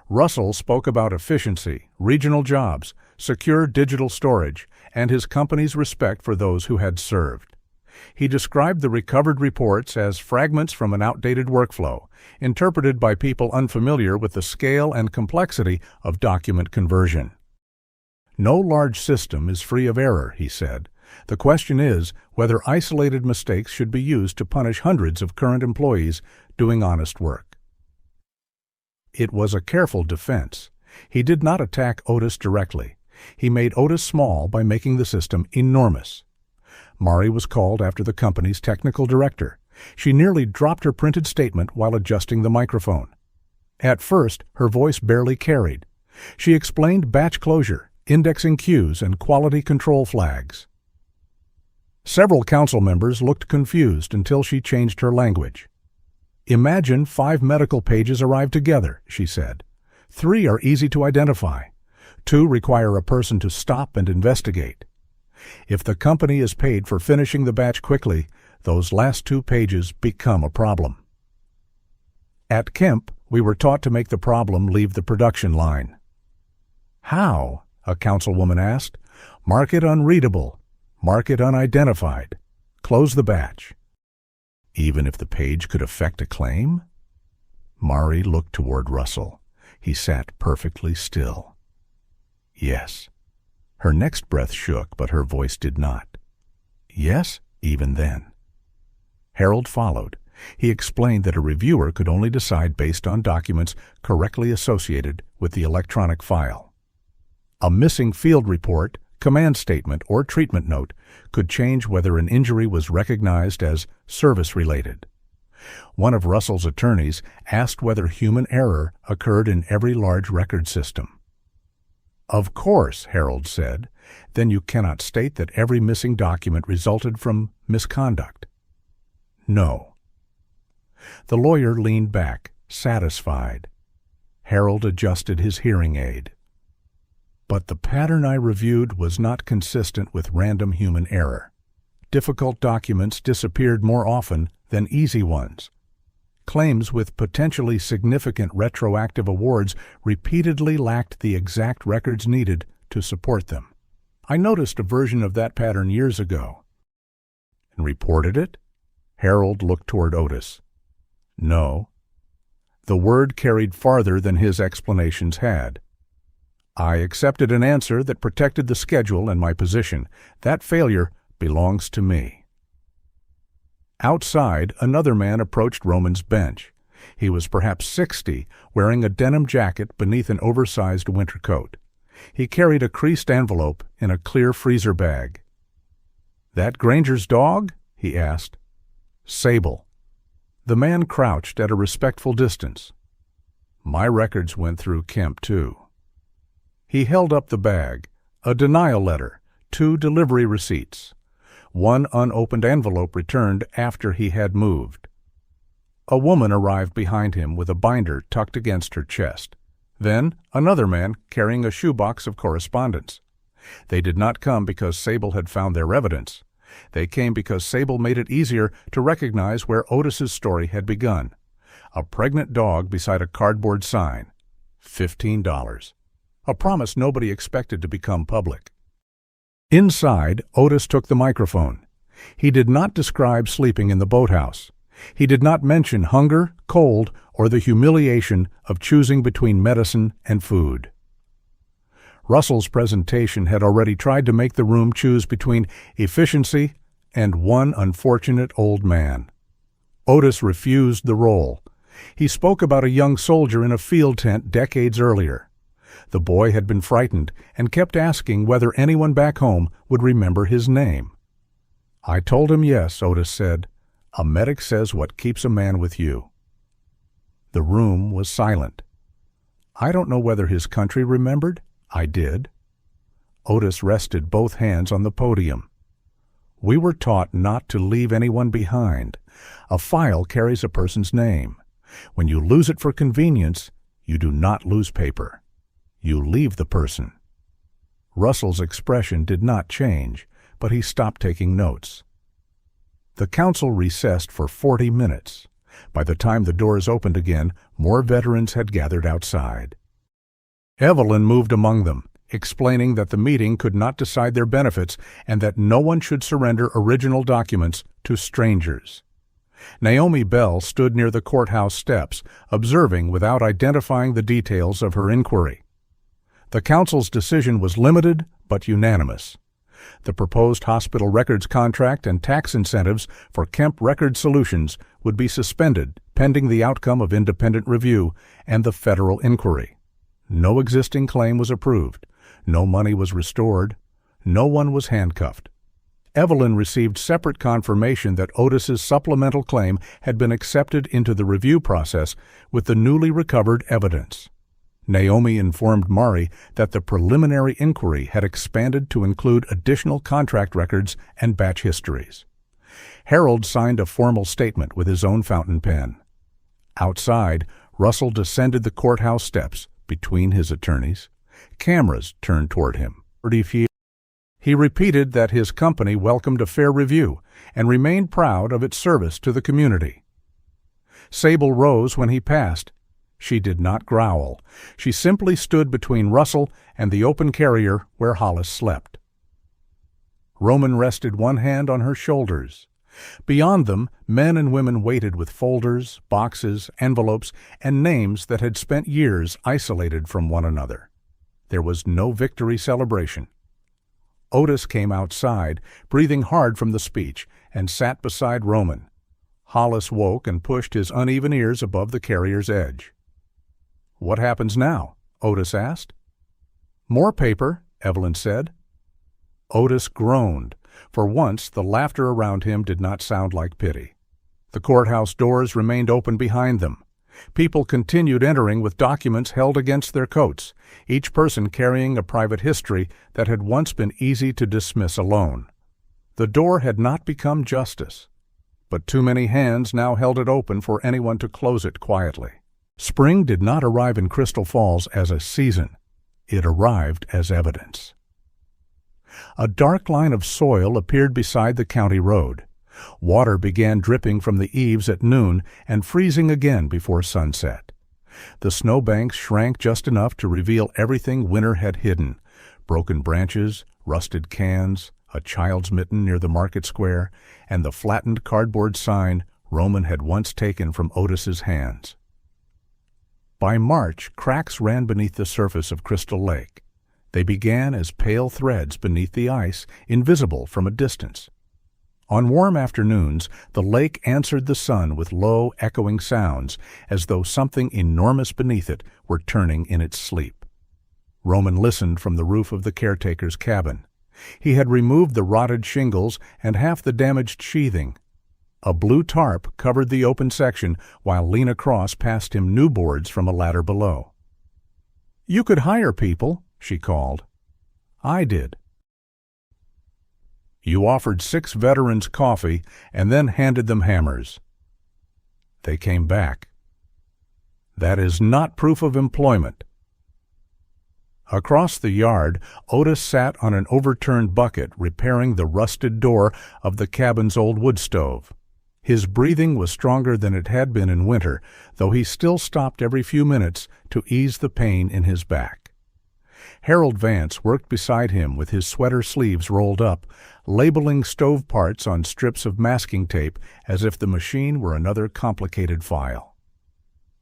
[SPEAKER 1] Russell spoke about efficiency, regional jobs, secure digital storage, and his company's respect for those who had served. He described the recovered reports as fragments from an outdated workflow, interpreted by people unfamiliar with the scale and complexity of document conversion. No large system is free of error, he said. The question is whether isolated mistakes should be used to punish hundreds of current employees doing honest work. It was a careful defense. He did not attack Otis directly. He made Otis small by making the system enormous. Mari was called after the company's technical director. She nearly dropped her printed statement while adjusting the microphone. At first, her voice barely carried. She explained batch closure, indexing queues, and quality control flags. Several council members looked confused until she changed her language. Imagine 5 medical pages arrive together, she said. 3 are easy to identify. 2 require a person to stop and investigate. If the company is paid for finishing the batch quickly, those last 2 pages become a problem. At Kemp, we were taught to make the problem leave the production line. How? A councilwoman asked. Mark it unreadable. Mark it unidentified. Close the batch. Even if the page could affect a claim? Mari looked toward Russell. He sat perfectly still. Yes. Her next breath shook, but her voice did not. Yes, even then. Harold followed. He explained that a reviewer could only decide based on documents correctly associated with the electronic file. A missing field report, command statement, or treatment note could change whether an injury was recognized as service-related. One of Russell's attorneys asked whether human error occurred in every large record system. Of course, Harold said. Then you cannot state that every missing document resulted from misconduct. No. The lawyer leaned back, satisfied. Harold adjusted his hearing aid. But the pattern I reviewed was not consistent with random human error. Difficult documents disappeared more often than easy ones. Claims with potentially significant retroactive awards repeatedly lacked the exact records needed to support them. I noticed a version of that pattern years ago. And reported it? Harold looked toward Otis. No. The word carried farther than his explanations had. I accepted an answer that protected the schedule and my position. That failure belongs to me. Outside, another man approached Roman's bench. He was perhaps 60, wearing a denim jacket beneath an oversized winter coat. He carried a creased envelope in a clear freezer bag. "That Granger's dog?" he asked. "Sable." The man crouched at a respectful distance. "My records went through Kemp, too." He held up the bag, a denial letter, 2 delivery receipts. 1 unopened envelope returned after he had moved. A woman arrived behind him with a binder tucked against her chest. Then another man carrying a shoebox of correspondence. They did not come because Sable had found their evidence. They came because Sable made it easier to recognize where Otis's story had begun. A pregnant dog beside a cardboard sign. $15. A promise nobody expected to become public. Inside, Otis took the microphone. He did not describe sleeping in the boathouse. He did not mention hunger, cold, or the humiliation of choosing between medicine and food. Russell's presentation had already tried to make the room choose between efficiency and one unfortunate old man. Otis refused the role. He spoke about a young soldier in a field tent decades earlier. The boy had been frightened and kept asking whether anyone back home would remember his name. "I told him yes," Otis said. "A medic says what keeps a man with you. The room was silent. I don't know whether his country remembered. I did. Otis rested both hands on the podium. We were taught not to leave anyone behind. A file carries a person's name. When you lose it for convenience, you do not lose paper. You leave the person. Russell's expression did not change, but he stopped taking notes. The council recessed for 40 minutes. By the time the doors opened again, more veterans had gathered outside. Evelyn moved among them, explaining that the meeting could not decide their benefits and that no one should surrender original documents to strangers. Naomi Bell stood near the courthouse steps, observing without identifying the details of her inquiry. The council's decision was limited but unanimous. The proposed hospital records contract and tax incentives for Kemp Record Solutions would be suspended pending the outcome of independent review and the federal inquiry. No existing claim was approved. No money was restored. No one was handcuffed. Evelyn received separate confirmation that Otis's supplemental claim had been accepted into the review process with the newly recovered evidence. Naomi informed Mari that the preliminary inquiry had expanded to include additional contract records and batch histories. Harold signed a formal statement with his own fountain pen. Outside, Russell descended the courthouse steps between his attorneys. Cameras turned toward him. He repeated that his company welcomed a fair review and remained proud of its service to the community. Sable rose when he passed. She did not growl. She simply stood between Russell and the open carrier where Hollis slept. Roman rested one hand on her shoulders. Beyond them, men and women waited with folders, boxes, envelopes, and names that had spent years isolated from one another. There was no victory celebration. Otis came outside, breathing hard from the speech, and sat beside Roman. Hollis woke and pushed his uneven ears above the carrier's edge. "What happens now?" Otis asked. "More paper," Evelyn said. Otis groaned. For once, the laughter around him did not sound like pity. The courthouse doors remained open behind them. People continued entering with documents held against their coats, each person carrying a private history that had once been easy to dismiss alone. The door had not become justice, but too many hands now held it open for anyone to close it quietly. Spring did not arrive in Crystal Falls as a season. It arrived as evidence. A dark line of soil appeared beside the county road. Water began dripping from the eaves at noon and freezing again before sunset. The snowbanks shrank just enough to reveal everything winter had hidden: broken branches, rusted cans, a child's mitten near the market square, and the flattened cardboard sign Roman had once taken from Otis's hands. By March, cracks ran beneath the surface of Crystal Lake. They began as pale threads beneath the ice, invisible from a distance. On warm afternoons, the lake answered the sun with low, echoing sounds, as though something enormous beneath it were turning in its sleep. Roman listened from the roof of the caretaker's cabin. He had removed the rotted shingles and half the damaged sheathing. A blue tarp covered the open section, while Lena Cross passed him new boards from a ladder below. "You could hire people," she called. "I did." "You offered 6 veterans coffee and then handed them hammers." "They came back." "That is not proof of employment." Across the yard, Otis sat on an overturned bucket repairing the rusted door of the cabin's old wood stove. His breathing was stronger than it had been in winter, though he still stopped every few minutes to ease the pain in his back. Harold Vance worked beside him with his sweater sleeves rolled up, labeling stove parts on strips of masking tape as if the machine were another complicated file.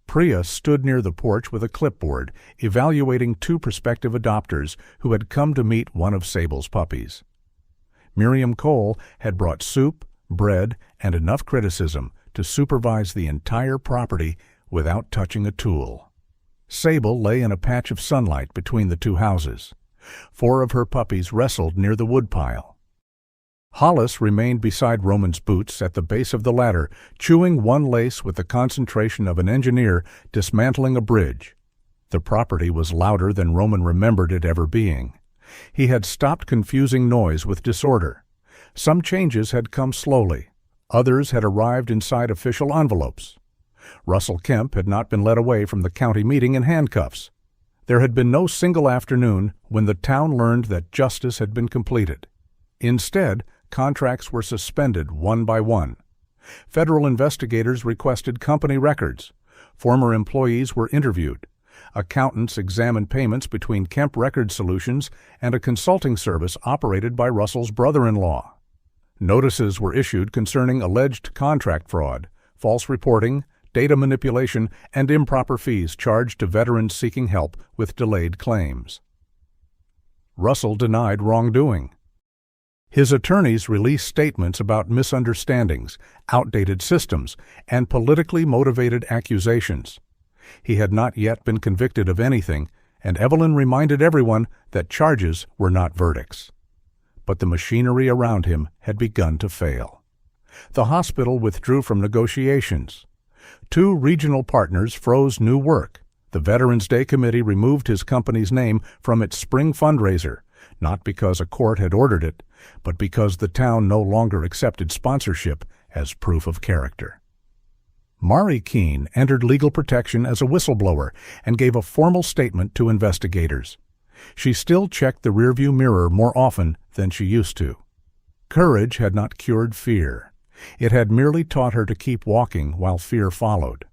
[SPEAKER 1] Priya stood near the porch with a clipboard, evaluating 2 prospective adopters who had come to meet one of Sable's puppies. Miriam Cole had brought soup, bread, and enough criticism to supervise the entire property without touching a tool. Sable lay in a patch of sunlight between the 2 houses. 4 of her puppies wrestled near the woodpile. Hollis remained beside Roman's boots at the base of the ladder, chewing one lace with the concentration of an engineer dismantling a bridge. The property was louder than Roman remembered it ever being. He had stopped confusing noise with disorder. Some changes had come slowly. Others had arrived inside official envelopes. Russell Kemp had not been led away from the county meeting in handcuffs. There had been no single afternoon when the town learned that justice had been completed. Instead, contracts were suspended one by one. Federal investigators requested company records. Former employees were interviewed. Accountants examined payments between Kemp Record Solutions and a consulting service operated by Russell's brother-in-law. Notices were issued concerning alleged contract fraud, false reporting, data manipulation, and improper fees charged to veterans seeking help with delayed claims. Russell denied wrongdoing. His attorneys released statements about misunderstandings, outdated systems, and politically motivated accusations. He had not yet been convicted of anything, and Evelyn reminded everyone that charges were not verdicts. But the machinery around him had begun to fail. The hospital withdrew from negotiations. 2 regional partners froze new work. The Veterans Day Committee removed his company's name from its spring fundraiser, not because a court had ordered it, but because the town no longer accepted sponsorship as proof of character. Mari Keene entered legal protection as a whistleblower and gave a formal statement to investigators. She still checked the rearview mirror more often than she used to. Courage had not cured fear. It had merely taught her to keep walking while fear followed.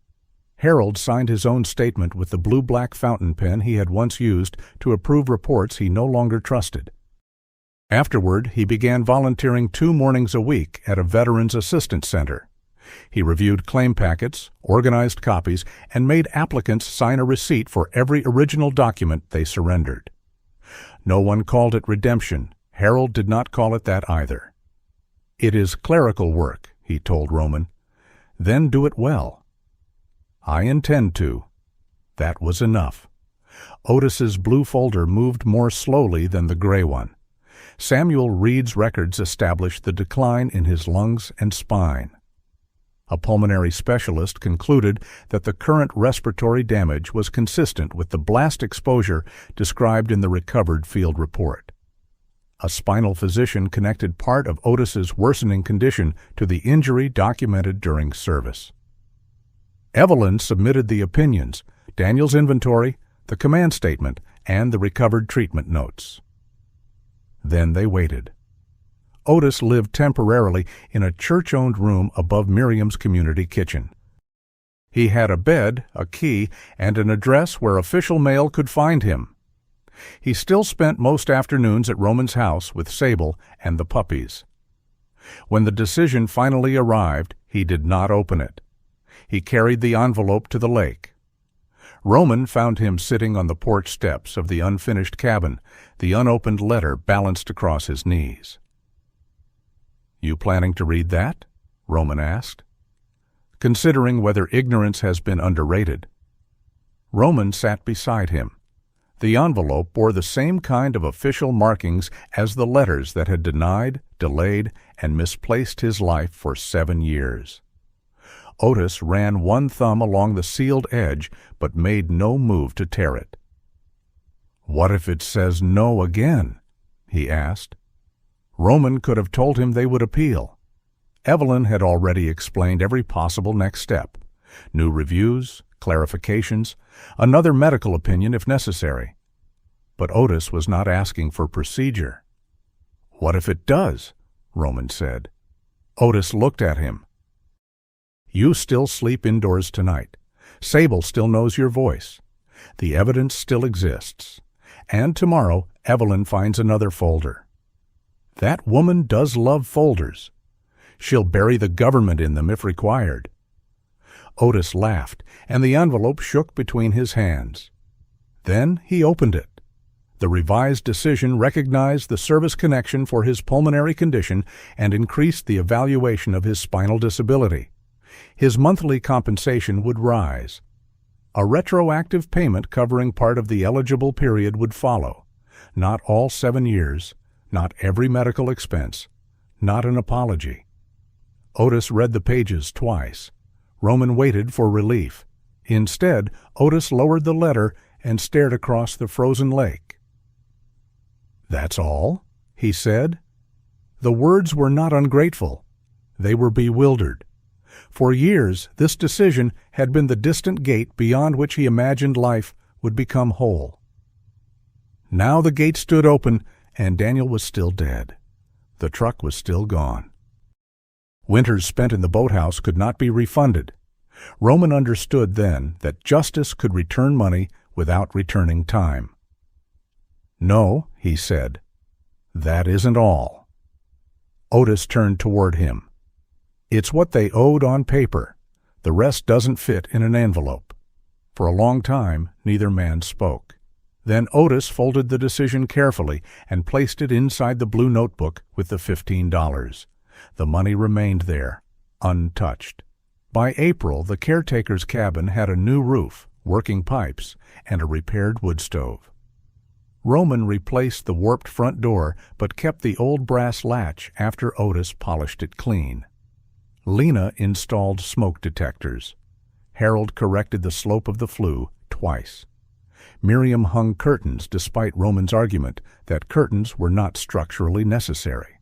[SPEAKER 1] Harold signed his own statement with the blue-black fountain pen he had once used to approve reports he no longer trusted. Afterward, he began volunteering 2 mornings a week at a Veterans Assistance Center. He reviewed claim packets, organized copies, and made applicants sign a receipt for every original document they surrendered. No one called it redemption. Harold did not call it that either. "It is clerical work," he told Roman. "Then do it well." "I intend to." That was enough. Otis's blue folder moved more slowly than the gray one. Samuel Reed's records established the decline in his lungs and spine. A pulmonary specialist concluded that the current respiratory damage was consistent with the blast exposure described in the recovered field report. A spinal physician connected part of Otis's worsening condition to the injury documented during service. Evelyn submitted the opinions, Daniel's inventory, the command statement, and the recovered treatment notes. Then they waited. Otis lived temporarily in a church-owned room above Miriam's community kitchen. He had a bed, a key, and an address where official mail could find him. He still spent most afternoons at Roman's house with Sable and the puppies. When the decision finally arrived, he did not open it. He carried the envelope to the lake. Roman found him sitting on the porch steps of the unfinished cabin, the unopened letter balanced across his knees. "You planning to read that?" Roman asked. "Considering whether ignorance has been underrated." Roman sat beside him. The envelope bore the same kind of official markings as the letters that had denied, delayed, and misplaced his life for 7 years. Otis ran one thumb along the sealed edge, but made no move to tear it. "What if it says no again?" he asked. Roman could have told him they would appeal. Evelyn had already explained every possible next step. New reviews, clarifications, another medical opinion if necessary. But Otis was not asking for procedure. "What if it does?" Roman said. Otis looked at him. "You still sleep indoors tonight. Sable still knows your voice. The evidence still exists. And tomorrow, Evelyn finds another folder. That woman does love folders. She'll bury the government in them if required." Otis laughed, and the envelope shook between his hands. Then he opened it. The revised decision recognized the service connection for his pulmonary condition and increased the evaluation of his spinal disability. His monthly compensation would rise. A retroactive payment covering part of the eligible period would follow. Not all 7 years, not every medical expense, not an apology. Otis read the pages twice. Roman waited for relief. Instead, Otis lowered the letter and stared across the frozen lake. "That's all?" he said. The words were not ungrateful. They were bewildered. For years, this decision had been the distant gate beyond which he imagined life would become whole. Now the gate stood open, and Daniel was still dead. The truck was still gone. Winters spent in the boathouse could not be refunded. Roman understood then that justice could return money without returning time. "No," he said, "that isn't all." Otis turned toward him. "It's what they owed on paper. The rest doesn't fit in an envelope." For a long time, neither man spoke. Then Otis folded the decision carefully and placed it inside the blue notebook with the $15. The money remained there, untouched. By April, the caretaker's cabin had a new roof, working pipes, and a repaired wood stove. Roman replaced the warped front door but kept the old brass latch after Otis polished it clean. Lena installed smoke detectors. Harold corrected the slope of the flue twice. Miriam hung curtains despite Roman's argument that curtains were not structurally necessary.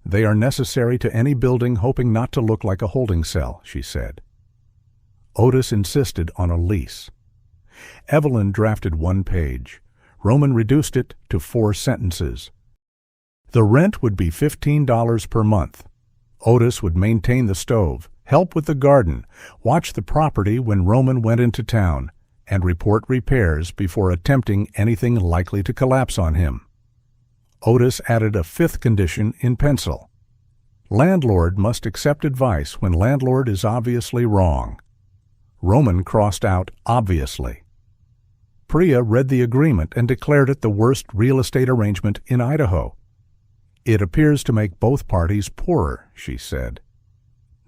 [SPEAKER 1] "They are necessary to any building hoping not to look like a holding cell," she said. Otis insisted on a lease. Evelyn drafted one page. Roman reduced it to 4 sentences. The rent would be $15 per month. Otis would maintain the stove, help with the garden, watch the property when Roman went into town, and report repairs before attempting anything likely to collapse on him. Otis added a 5th condition in pencil. Landlord must accept advice when landlord is obviously wrong. Roman crossed out obviously. Priya read the agreement and declared it the worst real estate arrangement in Idaho. "It appears to make both parties poorer," she said.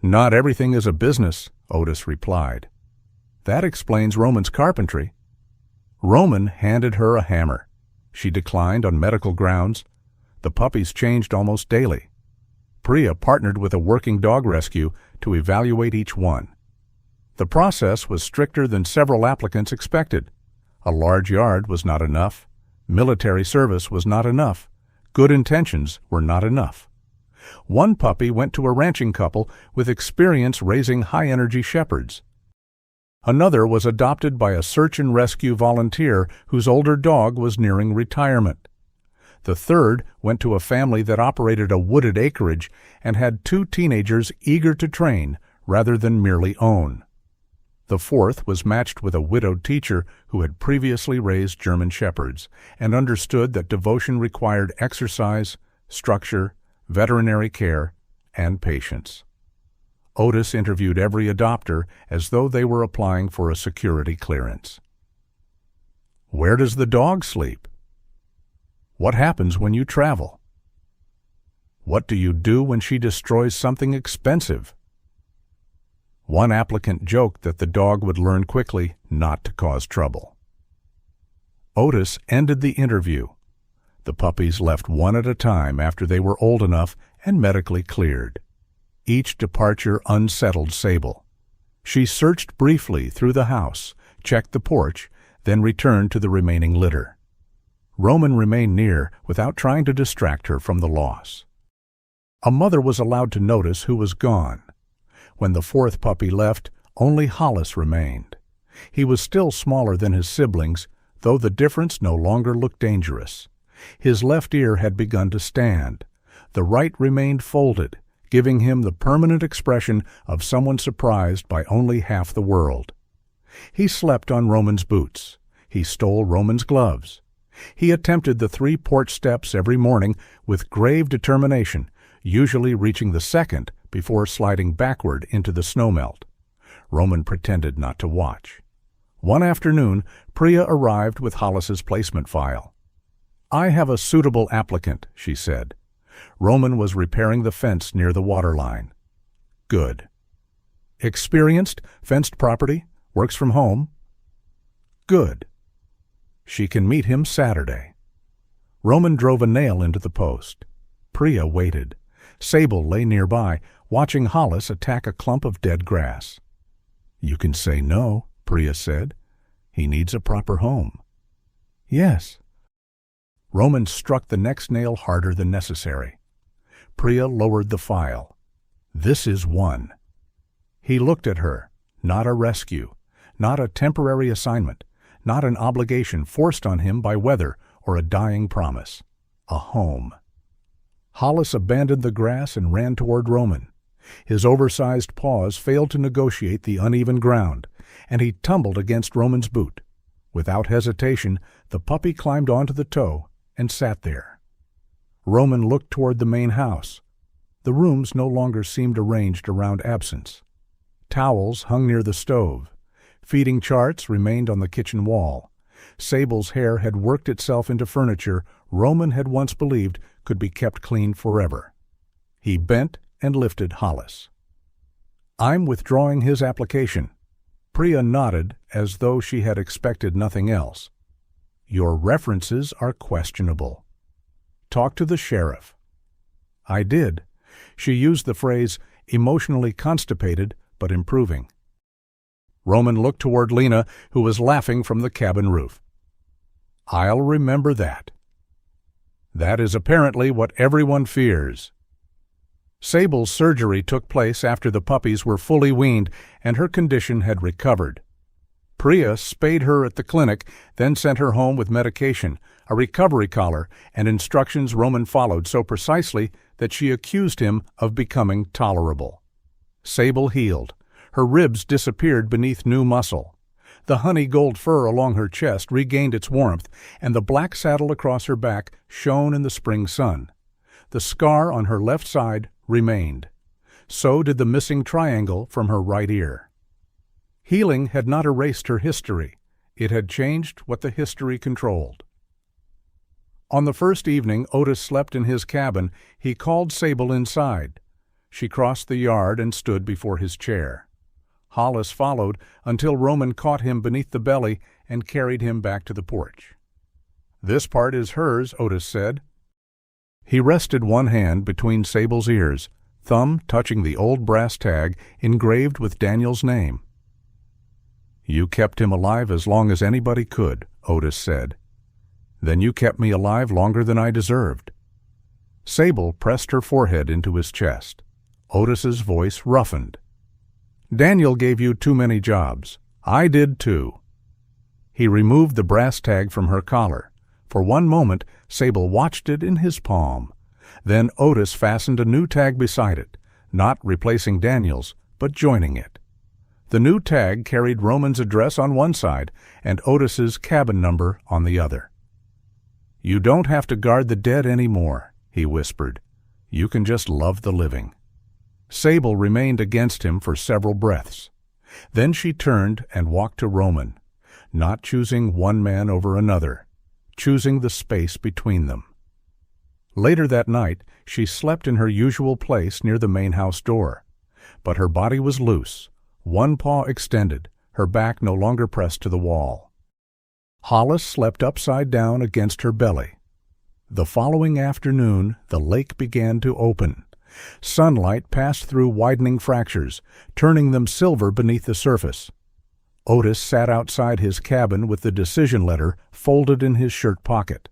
[SPEAKER 1] "Not everything is a business," Otis replied. "That explains Roman's carpentry." Roman handed her a hammer. She declined on medical grounds. The puppies changed almost daily. Priya partnered with a working dog rescue to evaluate each one. The process was stricter than several applicants expected. A large yard was not enough. Military service was not enough. Good intentions were not enough. One puppy went to a ranching couple with experience raising high-energy shepherds. Another was adopted by a search and rescue volunteer whose older dog was nearing retirement. The third went to a family that operated a wooded acreage and had 2 teenagers eager to train rather than merely own. The fourth was matched with a widowed teacher who had previously raised German shepherds and understood that devotion required exercise, structure, veterinary care, and patience. Otis interviewed every adopter as though they were applying for a security clearance. "Where does the dog sleep? What happens when you travel? What do you do when she destroys something expensive?" One applicant joked that the dog would learn quickly not to cause trouble. Otis ended the interview. The puppies left one at a time after they were old enough and medically cleared. Each departure unsettled Sable. She searched briefly through the house, checked the porch, then returned to the remaining litter. Roman remained near without trying to distract her from the loss. A mother was allowed to notice who was gone. When the 4th puppy left, only Hollis remained. He was still smaller than his siblings, though the difference no longer looked dangerous. His left ear had begun to stand. The right remained folded, giving him the permanent expression of someone surprised by only half the world. He slept on Roman's boots. He stole Roman's gloves. He attempted the 3 porch steps every morning with grave determination, usually reaching the 2nd before sliding backward into the snowmelt. Roman pretended not to watch. One afternoon, Priya arrived with Hollis's placement file. "I have a suitable applicant," she said. Roman was repairing the fence near the waterline. "Good." "Experienced, fenced property, works from home?" "Good." "She can meet him Saturday." Roman drove a nail into the post. Priya waited. Sable lay nearby, watching Hollis attack a clump of dead grass. "You can say no," Priya said. "He needs a proper home." "Yes." Roman struck the next nail harder than necessary. Priya lowered the file. "This is one." He looked at her. Not a rescue, not a temporary assignment, not an obligation forced on him by weather or a dying promise. A home. Hollis abandoned the grass and ran toward Roman. His oversized paws failed to negotiate the uneven ground, and he tumbled against Roman's boot. Without hesitation, the puppy climbed onto the toe and sat there. Roman looked toward the main house. The rooms no longer seemed arranged around absence. Towels hung near the stove. Feeding charts remained on the kitchen wall. Sable's hair had worked itself into furniture Roman had once believed could be kept clean forever. He bent and lifted Hollis. "I'm withdrawing his application." Priya nodded as though she had expected nothing else. "Your references are questionable. Talk to the sheriff." "I did." She used the phrase, emotionally constipated but improving. Roman looked toward Lena, who was laughing from the cabin roof. "I'll remember that." That is apparently what everyone fears. Sable's surgery took place after the puppies were fully weaned and her condition had recovered. Priya spayed her at the clinic, then sent her home with medication, a recovery collar, and instructions Roman followed so precisely that she accused him of becoming tolerable. Sable healed. Her ribs disappeared beneath new muscle. The honey gold fur along her chest regained its warmth, and the black saddle across her back shone in the spring sun. The scar on her left side remained. So did the missing triangle from her right ear. Healing had not erased her history. It had changed what the history controlled. On the first evening Otis slept in his cabin, he called Sable inside. She crossed the yard and stood before his chair. Hollis followed until Roman caught him beneath the belly and carried him back to the porch. "This part is hers," Otis said. He rested one hand between Sable's ears, thumb touching the old brass tag engraved with Daniel's name. "You kept him alive as long as anybody could," Otis said. "Then you kept me alive longer than I deserved." Sable pressed her forehead into his chest. Otis's voice roughened. "Daniel gave you too many jobs. I did too." He removed the brass tag from her collar. For one moment, Sable watched it in his palm. Then Otis fastened a new tag beside it, not replacing Daniel's, but joining it. The new tag carried Roman's address on one side and Otis's cabin number on the other. "You don't have to guard the dead anymore," he whispered. "You can just love the living." Sable remained against him for several breaths. Then she turned and walked to Roman, not choosing one man over another, choosing the space between them. Later that night, she slept in her usual place near the main house door. But her body was loose, one paw extended, her back no longer pressed to the wall. Hollis slept upside down against her belly. The following afternoon, the lake began to open. Sunlight passed through widening fractures, turning them silver beneath the surface. Otis sat outside his cabin with the decision letter folded in his shirt pocket.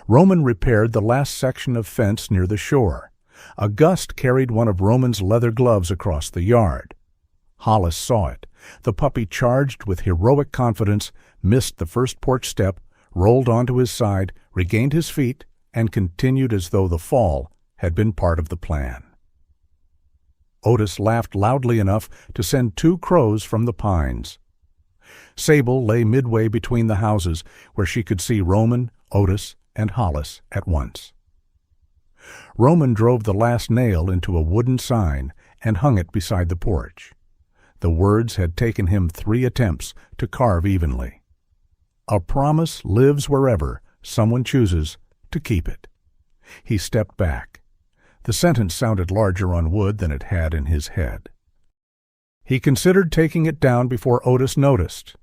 [SPEAKER 1] Roman repaired the last section of fence near the shore. A gust carried one of Roman's leather gloves across the yard. Hollis saw it. The puppy charged with heroic confidence, missed the first porch step, rolled onto his side, regained his feet, and continued as though the fall had been part of the plan. Otis laughed loudly enough to send 2 crows from the pines. Sable lay midway between the houses, where she could see Roman, Otis, and Hollis at once. Roman drove the last nail into a wooden sign and hung it beside the porch. The words had taken him 3 attempts to carve evenly. A promise lives wherever someone chooses to keep it. He stepped back. The sentence sounded larger on wood than it had in his head. He considered taking it down before Otis noticed.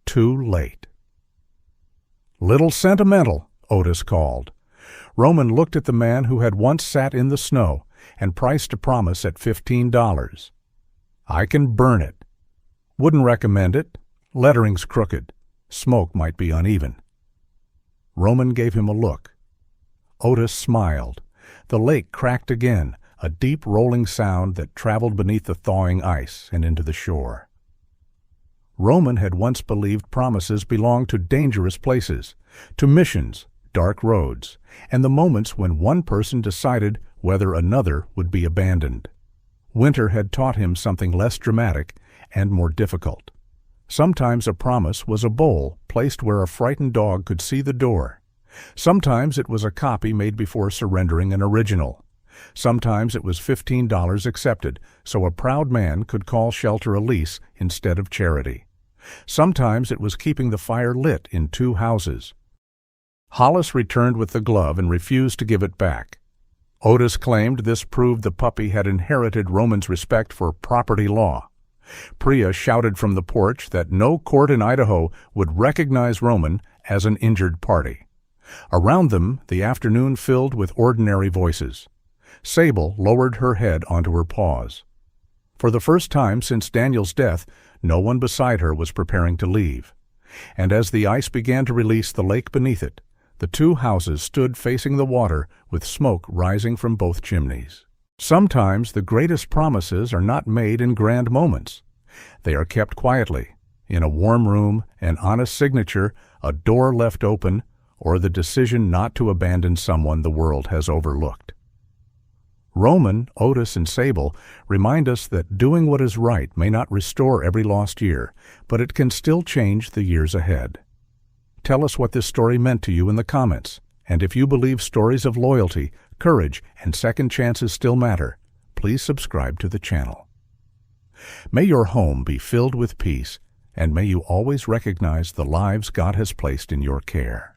[SPEAKER 1] Too late. "Little sentimental," Otis called. Roman looked at the man who had once sat in the snow and priced a promise at $15. "I can burn it. Wouldn't recommend it. Lettering's crooked. Smoke might be uneven." Roman gave him a look. Otis smiled. The lake cracked again, a deep rolling sound that traveled beneath the thawing ice and into the shore. Roman had once believed promises belonged to dangerous places, to missions, dark roads, and the moments when one person decided whether another would be abandoned. Winter had taught him something less dramatic and more difficult. Sometimes a promise was a bowl placed where a frightened dog could see the door. Sometimes it was a copy made before surrendering an original. Sometimes it was $15 accepted, so a proud man could call shelter a lease instead of charity. Sometimes it was keeping the fire lit in 2 houses. Hollis returned with the glove and refused to give it back. Otis claimed this proved the puppy had inherited Roman's respect for property law. Priya shouted from the porch that no court in Idaho would recognize Roman as an injured party. Around them, the afternoon filled with ordinary voices. Sable lowered her head onto her paws. For the first time since Daniel's death, no one beside her was preparing to leave. And as the ice began to release the lake beneath it, the 2 houses stood facing the water with smoke rising from both chimneys. Sometimes the greatest promises are not made in grand moments. They are kept quietly, in a warm room, an honest signature, a door left open, or the decision not to abandon someone the world has overlooked. Roman, Otis, and Sable remind us that doing what is right may not restore every lost year, but it can still change the years ahead. Tell us what this story meant to you in the comments, and if you believe stories of loyalty, courage, and second chances still matter, please subscribe to the channel. May your home be filled with peace, and may you always recognize the lives God has placed in your care.